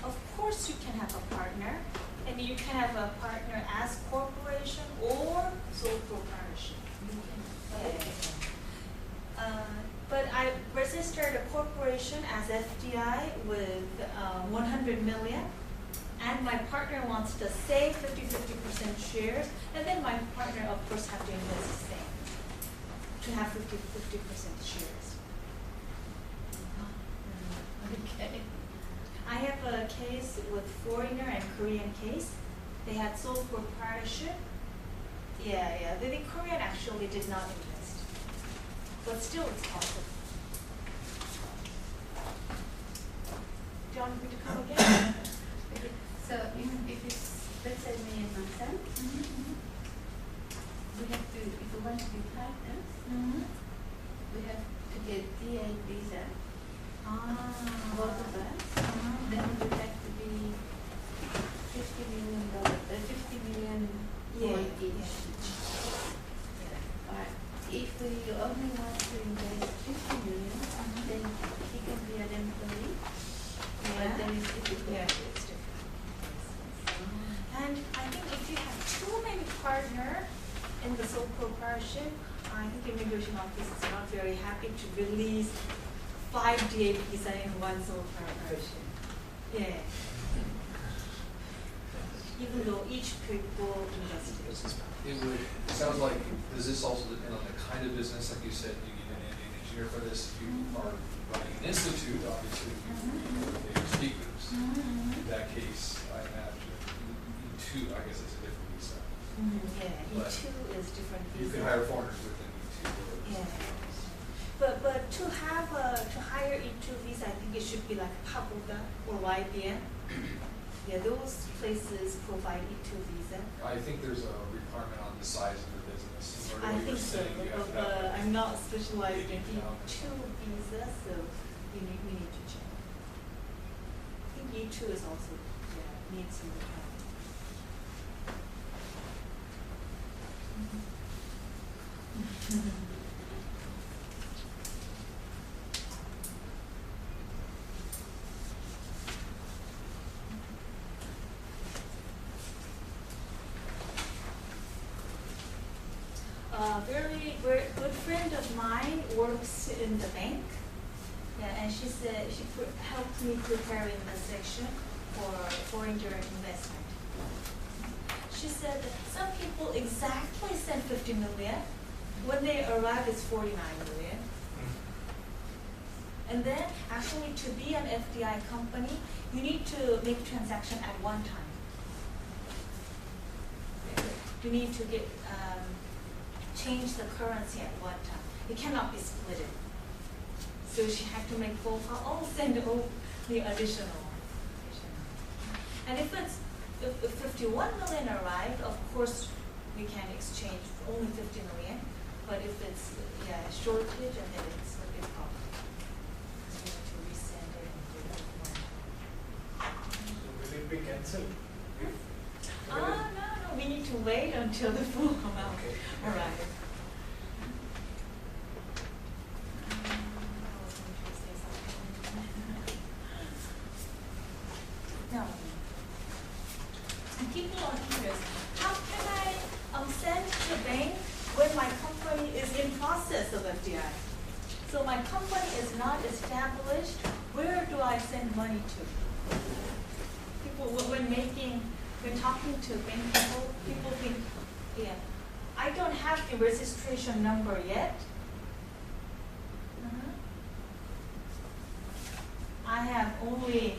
of course you can have a partner, and you can have a partner as corporation or sole proprietorship. But I registered a corporation as FDI with 100 million, and my partner wants to save 50% shares, and then my partner, of course, have to invest the same to have 50% shares. Okay. I have a case with foreigner and Korean case. They had sole proprietorship. Yeah. The Korean actually did not invest, but still it's possible. Do you want me to come again? So if it's, let's say me and my son, we have to, if we want to be partners, we have to get D8 visa. Both of us. Then we have to be $50 million for each. But if we only want to invest 50 million, then he can be an employee. But then it's difficult. Yeah, it's different. And I think if you have too many partners in the sole proprietorship, I think immigration office is not very happy to release 5 D8 visa in one sole proprietorship. Yeah. Even though each people invested. It sounds like, does this also depend on the kind of business? Like you said, you need an Indian engineer for this. If you are running an institute, obviously, you need native speakers. In that case, I imagine E2, I guess it's a different visa. Yeah, But E2 is different visa. you can hire foreigners within E2. Yeah. But to hire E2 visa, I think it should be like Pagoda or YBN. Yeah, those places provide E2 visa. I think there's a requirement on the size of the business. In order I to think so, saying you have to but have I'm not specialized in big account. E2 visa, so we need to check. I think E2 is also, needs some requirement. A very good friend of mine works in the bank. Yeah, and she said she helped me prepare in the section for foreign direct investment. She said that some people exactly send 50 million. When they arrive, it's 49 million. And then, actually, to be an FDI company, you need to make transaction at one time. You need to get change the currency at one time. It cannot be split. So she had to make phone call, send the additional. And if if 51 million arrived, of course, we can exchange only 50 million. But if it's shortage, and then it's a big problem. We need to resend it and do it more. So will it be cancelled? No, we need to wait until the full amount arrives. No. And people are curious, how can I send to the bank when my company is in process of FDI? So my company is not established, where do I send money to? People, when talking to bank people think, I don't have the registration number yet. I have only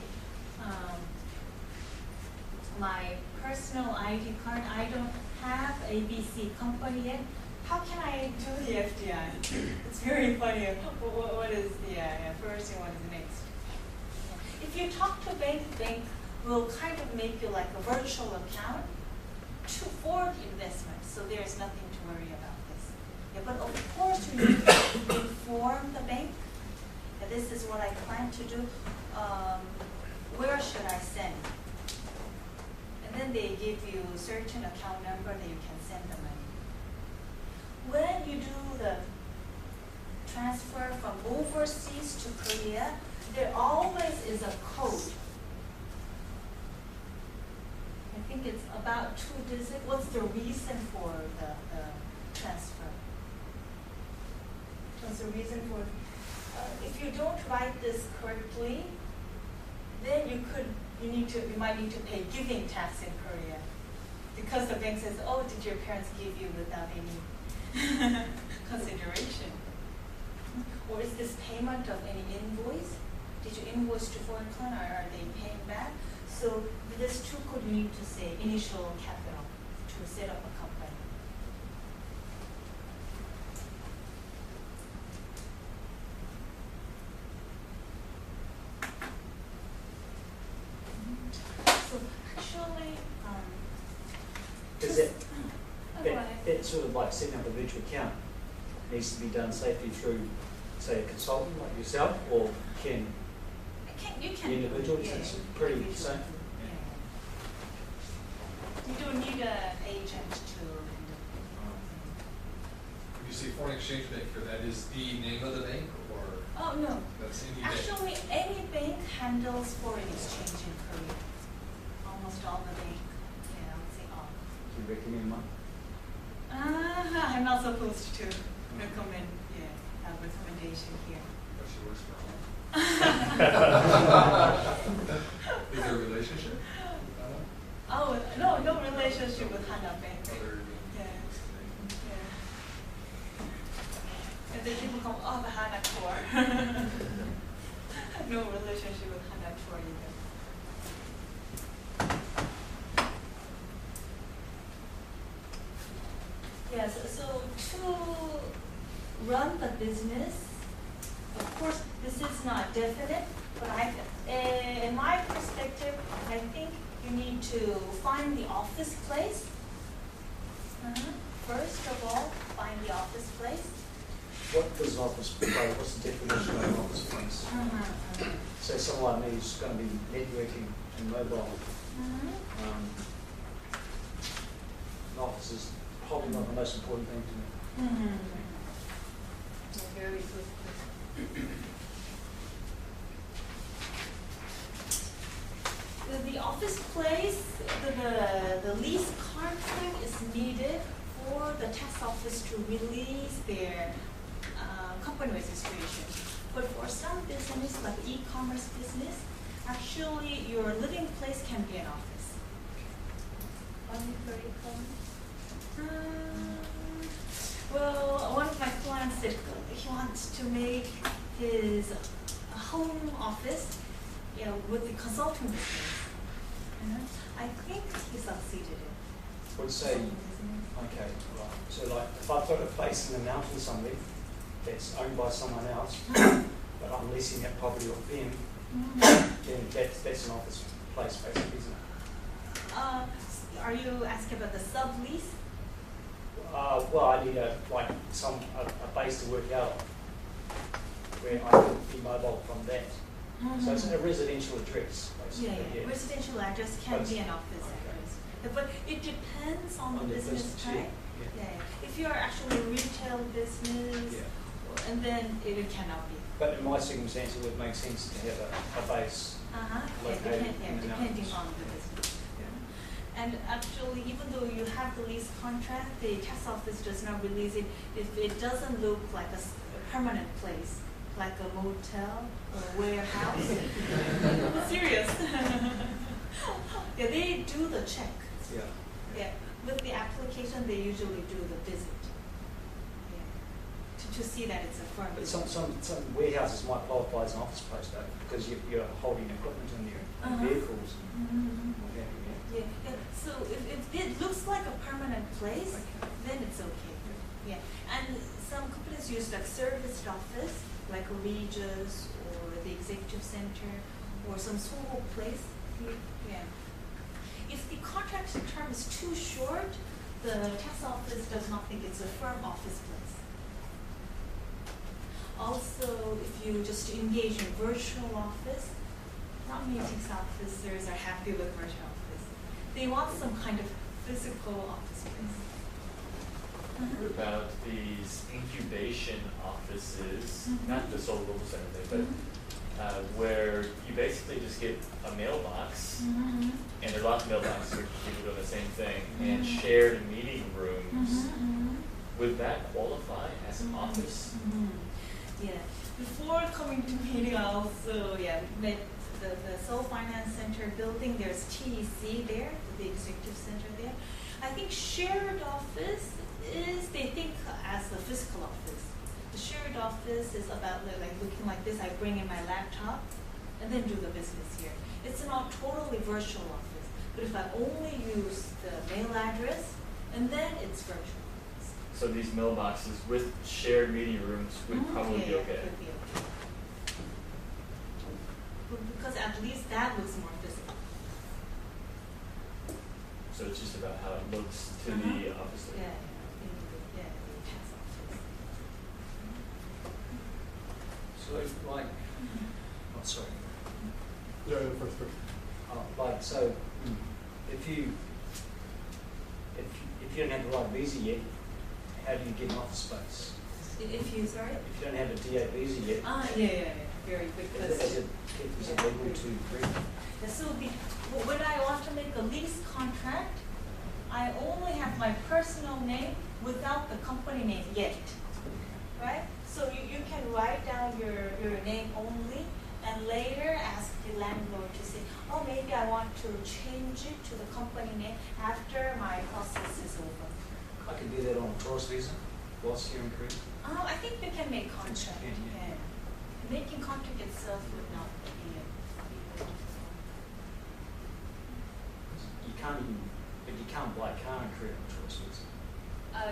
my personal ID card. I don't have ABC company yet. How can I do the FDI? It's very funny. What is the first and what is next? If you talk to bank will kind of make you like a virtual account for the investment. So there's nothing to worry about this. But of course, you need to inform the bank that this is what I plan to do. Where should I send? And then they give you a certain account number that you can send the money. When you do the transfer from overseas to Korea, there always is a code. I think it's about 2 digits. What's the reason for the transfer? What's the reason for? If you don't write this correctly, then you might need to pay giving tax in Korea, because the bank says, "Oh, did your parents give you without any consideration? Or is this payment of any invoice? Did you invoice to foreign client, or are they paying back?" So this too could need to say initial capital to set up a company. So actually, Is that sort of like setting up a virtual account needs to be done safely through, say, a consultant like yourself, or can you can the individual? It's pretty safe. You don't need an agent to. When you say foreign exchange bank here, that is the name of the bank, or Oh no. that's any bank? Actually, any bank handles foreign exchange in Korea. Almost all the bank. Yeah, I would say all. Do you recommend one? I'm not supposed to recommend. Yeah, have recommendation here. But she works for home. Is there a relationship? Oh no relationship with Hana Bank. Other Yeah. And then people come, oh, the Hana Core. No relationship with Hana Core either. Yes, so to run the business, of course, this is not definite, but in my perspective, I think you need to find the office place. First of all, find the office place. What does office place? What's the definition of an office place? So someone like me is going to be networking and mobile. An office is probably not the most important thing to me. Very good. The office place, the lease contract is needed for the tax office to release their company registration. But for some business, like e-commerce business, actually your living place can be an office. Only for e-commerce? Well, one of my clients said he wants to make his home office, with the consulting business. I think he succeeded in. Would say, okay, right. So like if I've got a place in the mountains somewhere that's owned by someone else, but I'm leasing that property off them, then that's an office place basically, isn't it? Are you asking about the sublease? Well, I need a base to work out of, where I can be mobile from that. So it's a residential address, basically. Yeah. Residential address can be an office address. But it depends on the business type. Yeah. If you're actually a retail business, and then it cannot be. But in my circumstance, it would make sense to have a base located in the depending mountains. on the business. And actually, even though you have the lease contract, the tax office does not release it if it doesn't look like a permanent place, like a motel or a warehouse. Serious. Yeah, they do the check. Yeah. With the application, they usually do the visit. To see that it's a firm. But some warehouses might qualify as an office place, though, because you're holding equipment in there, vehicles and what have you. Yeah. So if it looks like a permanent place, then it's okay. Yeah. And some companies use like serviced office, like a Regis or the executive center or some solo place. Yeah. If the contract term is too short, the tax office does not think it's a firm office place. Also, if you just engage in virtual office, not many tax officers are happy with virtual office. They want some kind of physical office space. What about these incubation offices, not the sole local center thing, but where you basically just get a mailbox, and there are lots of mailboxes where people doing the same thing, and shared meeting rooms. Would that qualify as an office? Yeah. Before coming to meeting, I also met the Seoul Finance Center building. There's TEC there, the executive center there. I think shared office is, they think as a physical office. The shared office is about like looking like this. I bring in my laptop and then do the business here. It's not totally virtual office. But if I only use the mail address, and then it's virtual. So these mailboxes with shared meeting rooms would probably be okay. Could be okay. Because at least that looks more physical. So it's just about how it looks to the office. The tax office. So like, sorry. First. So if you don't have the right visa yet, how do you get an office space? If you, sorry? If you don't have a DA visa yet, very good. is it legal to bring? So when I want to make a lease contract, I only have my personal name without the company name yet, right? So you can write down your name only, and later ask the landlord to say, oh, maybe I want to change it to the company name after my process is over. I can do that on a tourist visa whilst here in Korea. I think we can make contract. Yeah. Making contract itself would not be You can't buy a car in Korea on a tourist visa.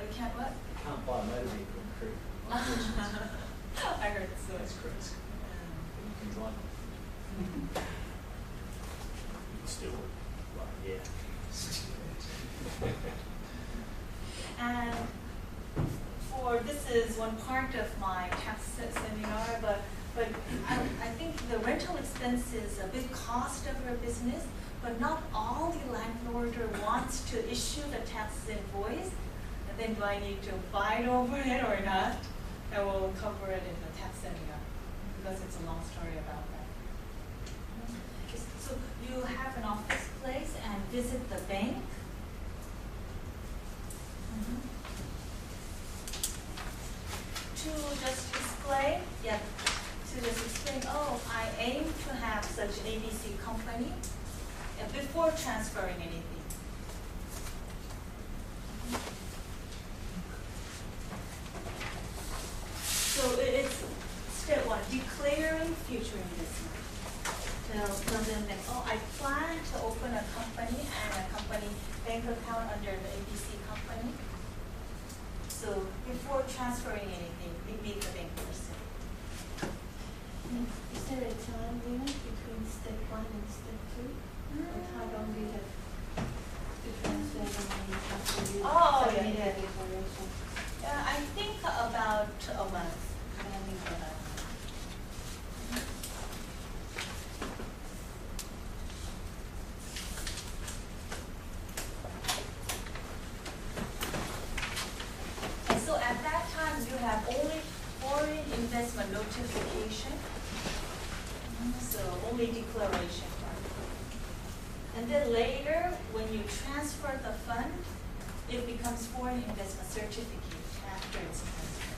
you can't what? You can't buy a motor vehicle in Korea on a tourist visa. I heard so. That's correct. You can drive it. You can still. Yeah. And this is one part of my tax seminar, but I think the rental expense is a big cost of your business, but not all the landlord wants to issue the tax invoice. And then do I need to fight over it or not? I will cover it in the tax seminar because it's a long story about that. So you have an office place and visit the bank. To just explain, I aim to have such ABC company before transferring anything. So it's step one, declaring future investment. Tell them that, I plan to open a company and a company bank account under the ABC company. So before transferring anything, we meet the bank person. Is there a time limit between step 1 and step 2? Or how long do you have? to transfer the money after you Oh, yeah, submit yeah. the declaration? I think about a month. I think about a month. And so at that time, you have only foreign investment notification. So only declaration. And then later, when you transfer the fund, it becomes foreign investment certificate after it's transferred.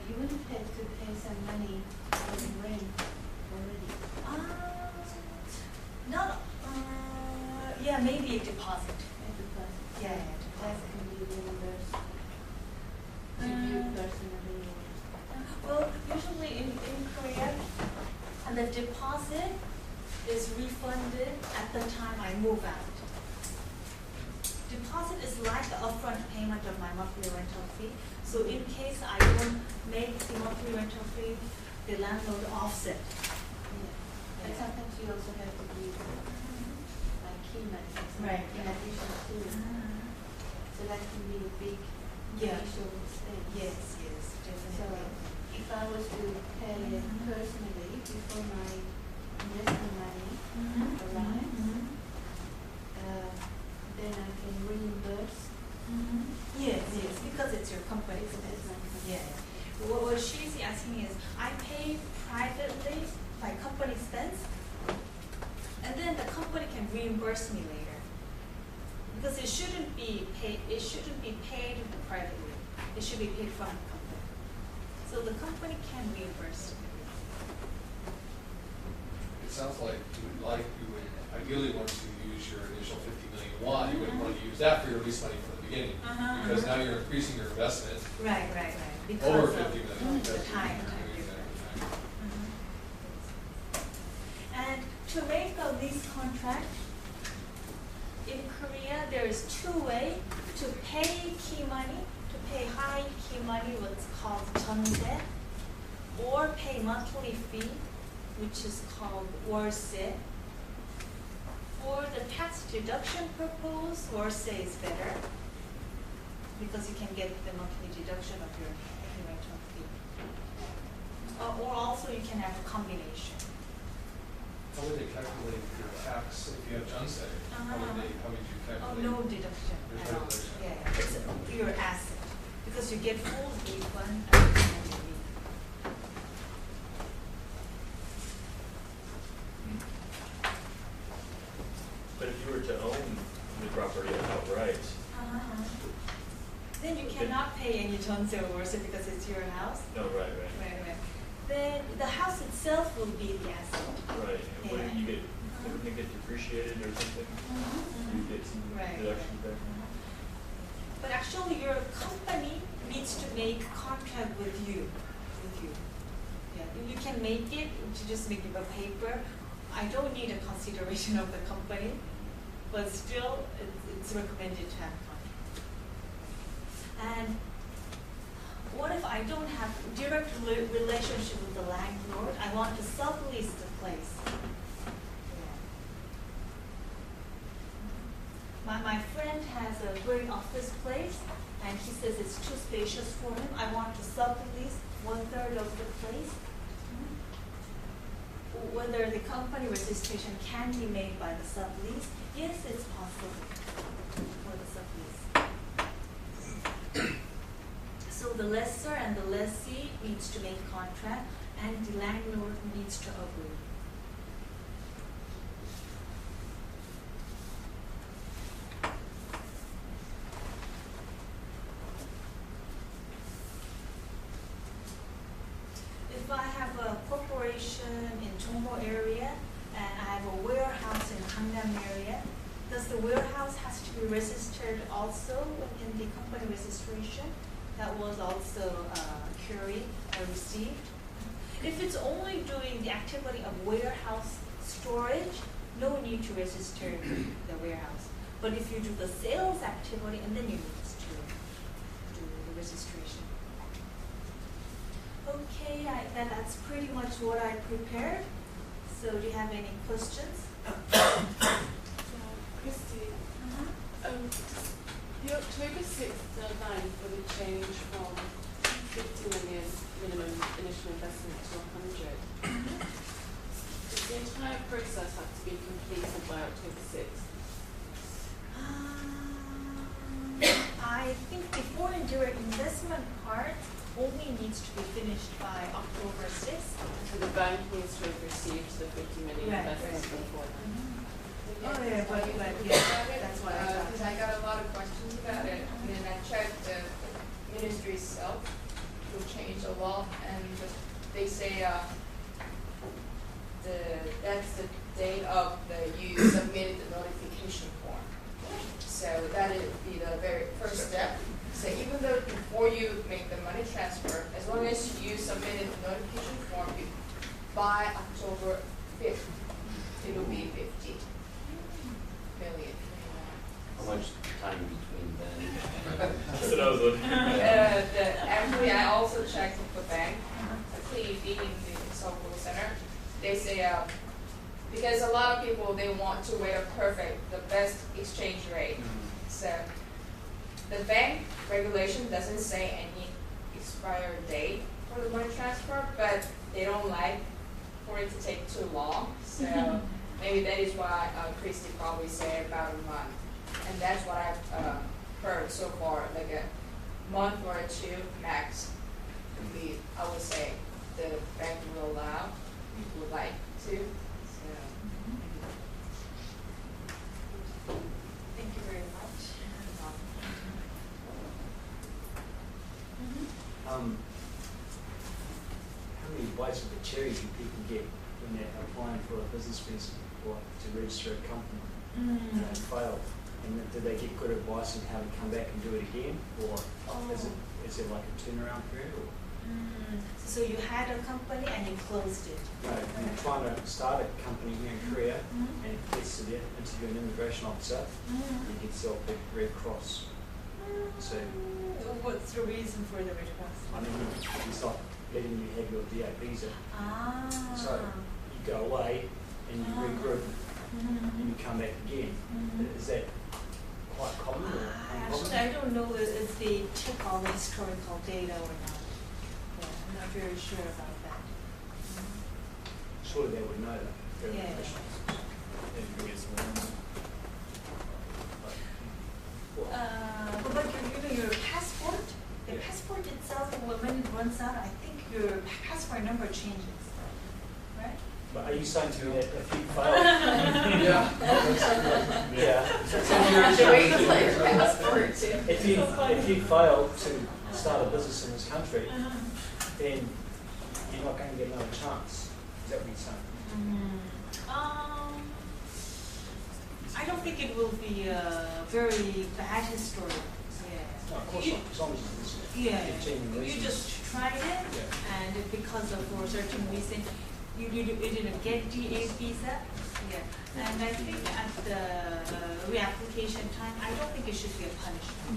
You wouldn't have to pay some money for the rent already. Yeah, maybe a deposit. At the first. Yeah, That deposit. can be reimbursed to you personally. Well, usually in Korea, and the deposit is refunded at the time I move out. Deposit is like the upfront payment of my monthly rental fee. So in case I don't make the monthly rental fee, the landlord offset. Yeah. And sometimes you also have to give like key money Right. in addition to. So that can be a big Yeah. initial expense. Yes, So definitely. if I was to pay it personally before my investment money arrives, then I can reimburse. Yes, because it's your company. It's my company. Yeah. What she's asking is, I pay privately by company expense, and then the company can reimburse me later. Because it shouldn't be paid privately. It should be paid from the company. So the company can reimburse me. It sounds like you would ideally want to use your initial 50 million won. You wouldn't want to use that for your lease money from the beginning. Because now you're increasing your investment Right. Because over of 50 million. the because time you're doing that difference. over time. And to make a lease contract, in Korea, there is two ways to pay key money, to pay high key money, what's called 전세, or pay monthly fee, which is called 월세. For the tax deduction purpose, 월세 is better, because you can get the monthly deduction of your rental fee. Or also you can have a combination. How would they calculate your tax if you have Junsei? How would you Oh, calculate? no deduction There's at no all. deduction. Yeah, it's a pure asset, because you get full refund every time you leave. But if you were to own the property outright, Then you Okay. cannot pay any 전세 or worse because it's your house. no, right. Right. Then the house itself will be the asset. Right, and what Yeah. do you get, wouldn't it get depreciated or something? You get some Right. deductions there? But actually, your company needs to make contract with you. Yeah, you can make it, to just make it a paper. I don't need a consideration of the company, but still, it's recommended to have contract. And what if I don't have direct relationship with the landlord? I want to sublease the place. My friend has a great office place, and he says it's too spacious for him. I want to sublease 1/3 of the place. Whether the company registration can be made by the sublease? Yes, it's possible for the sublease. So the lessor and the lessee needs to make contract, and the landlord needs to agree. If I have a corporation in Jongno area and I have a warehouse in Gangnam area, does the warehouse has to be registered also in the company registration? That was also queried or received. If it's only doing the activity of warehouse storage, no need to register the warehouse. But if you do the sales activity, and then you need to do the registration. Okay, that's pretty much what I prepared. So do you have any questions? only needs to be finished by October 6th. So the bank needs to have received the 50 million Right, investment right. before then. Oh, yeah, but that's what I thought. Because I got a lot of questions about it, and then I checked the ministry itself, will change the law, and they say, that's the date of you submitted the notification form. So that would be the very first step. So even though before you make the money transfer, as long as you submitted the notification form by October 5th, it will be 50 million. How much time between then? That's what I was looking at. Actually, I also checked with the bank, CEB in the Soho Center. They say, because a lot of people, they want to wear the best exchange rate. So the bank regulation doesn't say any expired date for the money transfer, but they don't like for it to take too long. So maybe that is why Christy probably said about a month. And that's what I've heard so far, like a month or two max would be, I would say, the bank will allow, would like to. So. Thank you very much. How many bites of the cherry do people get when they're applying for a business visa or to register a company and they fail? And then do they get good advice on how to come back and do it again, or is it like a turnaround period? Or? So you had a company and you closed it. No, you're trying to start a company here in Korea, and it gets to the interview an immigration officer, you get yourself a Red Cross. So, What's the reason for the Red Cross? I mean, it's not letting you have your DA visa. Ah. So, you go away and you regroup and you come back again. Is that quite common or uncommon? Actually, I don't know if they check all the historical data or not. Yeah, I'm not very sure about that. Surely they would know that. They're Yeah. professionals. If you get some But your passport, the passport itself, when it runs out, I think your passport number changes, right? But are you saying to me that if you fail, Yeah. if you fail to start a business in this country, then you're not going to get another chance? Is that what you're saying? I don't think it will be a very bad history. No, of course not. As long as it's Yeah, genuine you reasons. just tried it, Yeah. and because of for a certain reason, you didn't get DA visa. Yeah, and I think at the reapplication time, I don't think it should be a punishment on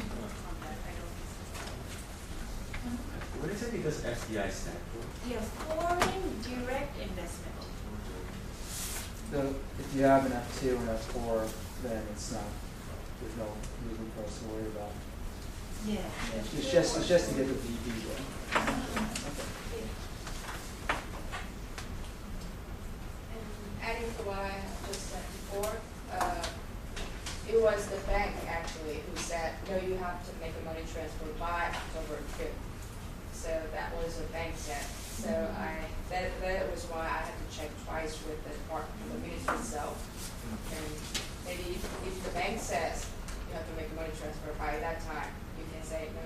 that. I don't think so. What exactly does FDI stand for? Yeah, foreign direct investment. If you have an F2 and F4, then it's not, there's no reason for us to worry about. Yeah. It's just to get the VP there. And adding to what I just said before, it was the bank actually who said, no, you have to make a money transfer by October 5th. So that was a bank said. So that was why I had to check twice with the ministry itself. And maybe if the bank says you have to make a money transfer by that time, you can say no.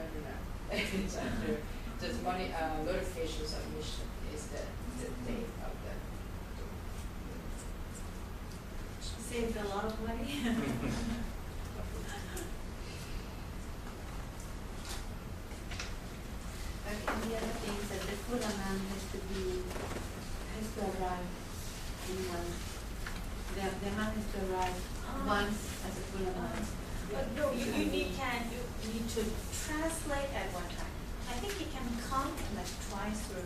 It's under just money notification submission is the date of the. Saved a lot of money. And the other thing is that the full amount has to arrive in one. The amount has to arrive once as a full amount. But no, you need to translate at one time. I think it can come like twice or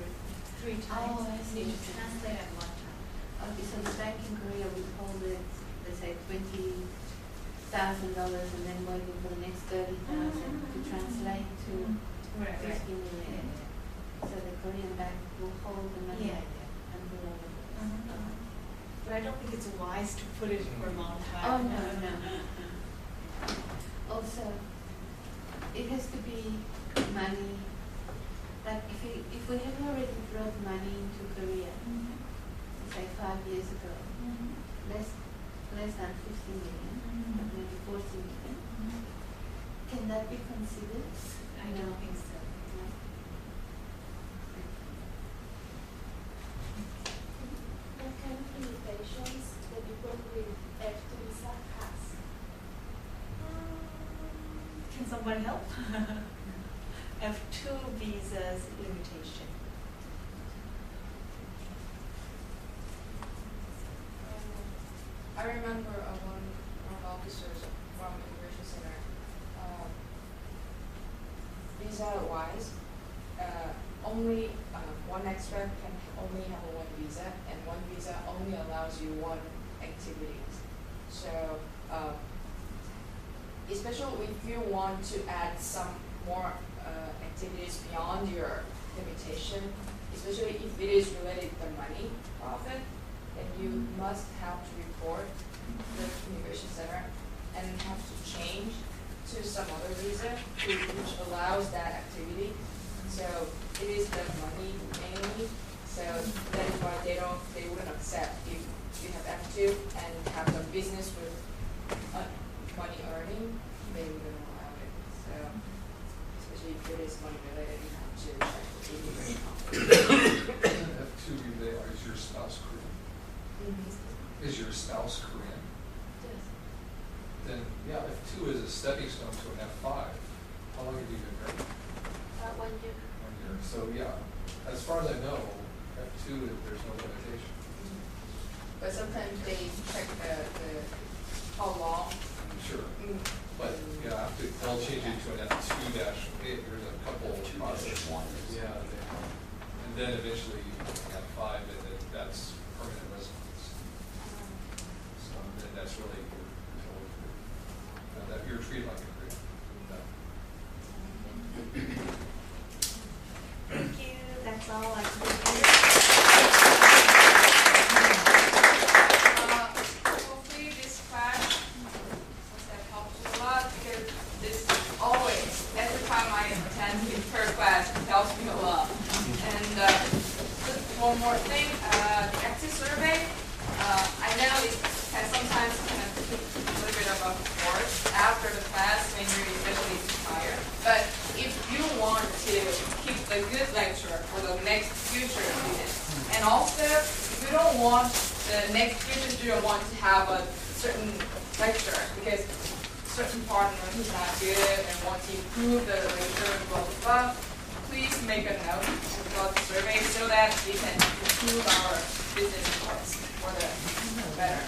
3 times. Oh, I see. You need to translate at one time. Okay, so the bank in Korea would hold it, let's say $20,000 and then waiting for the next 30,000 to translate to Right. 50 million. So the Korean bank will hold the money Yeah. and roll it. But I don't think it's wise to put it for a long time. Oh, no. Also, it has to be money, like if we have already brought money into Korea, it's like 5 years ago, less than 50 million, but maybe 40 million. Can that be considered? I don't think so. No. What kind of limitations the people with F2 visa has? Can someone help? F2 visas limitation. I remember one officers from Immigration Center, visa-wise, only one expat can only have one visa, and one visa only allows you one activity. So, especially if you want to add some more activities beyond your limitation, especially if it is related to money profit, then you must have to report to the Immigration Center and have to change to some other visa which allows that activity. So it is the money mainly. So that is why they wouldn't accept if you have F2 and have some business with money earning, they wouldn't allow it. So especially if it is money related, you have to check with the immigration office. F2 visa, is your spouse Korean? Is your spouse Korean? Yes. Then, yeah, F2 is a stepping stone to an F5. How long have you been married? 1 year. 1 year. So, yeah, as far as I know, F2, there's no limitation. But sometimes they check the how long. Sure. But, yeah, they'll change it to an F2-8. There's a couple processes. Yeah, and then eventually you have F5, and then that's permanent residence. So then that's really that you're treated like a Korean. Thank you. That's all I can do. Hopefully this class that helps you a lot because this always, every time I attend her class, it helps me a lot. And just one more thing, the exit survey, I know it can sometimes kind of take a little bit of a course after the class when you're especially tired. But if you want to keep a good lecture for the next future students, and also if you don't want the next future student want to have a certain lecture because certain partner is not good and want to improve the lecture, blah blah blah, please make a note about the survey so that we can improve our business course for the better.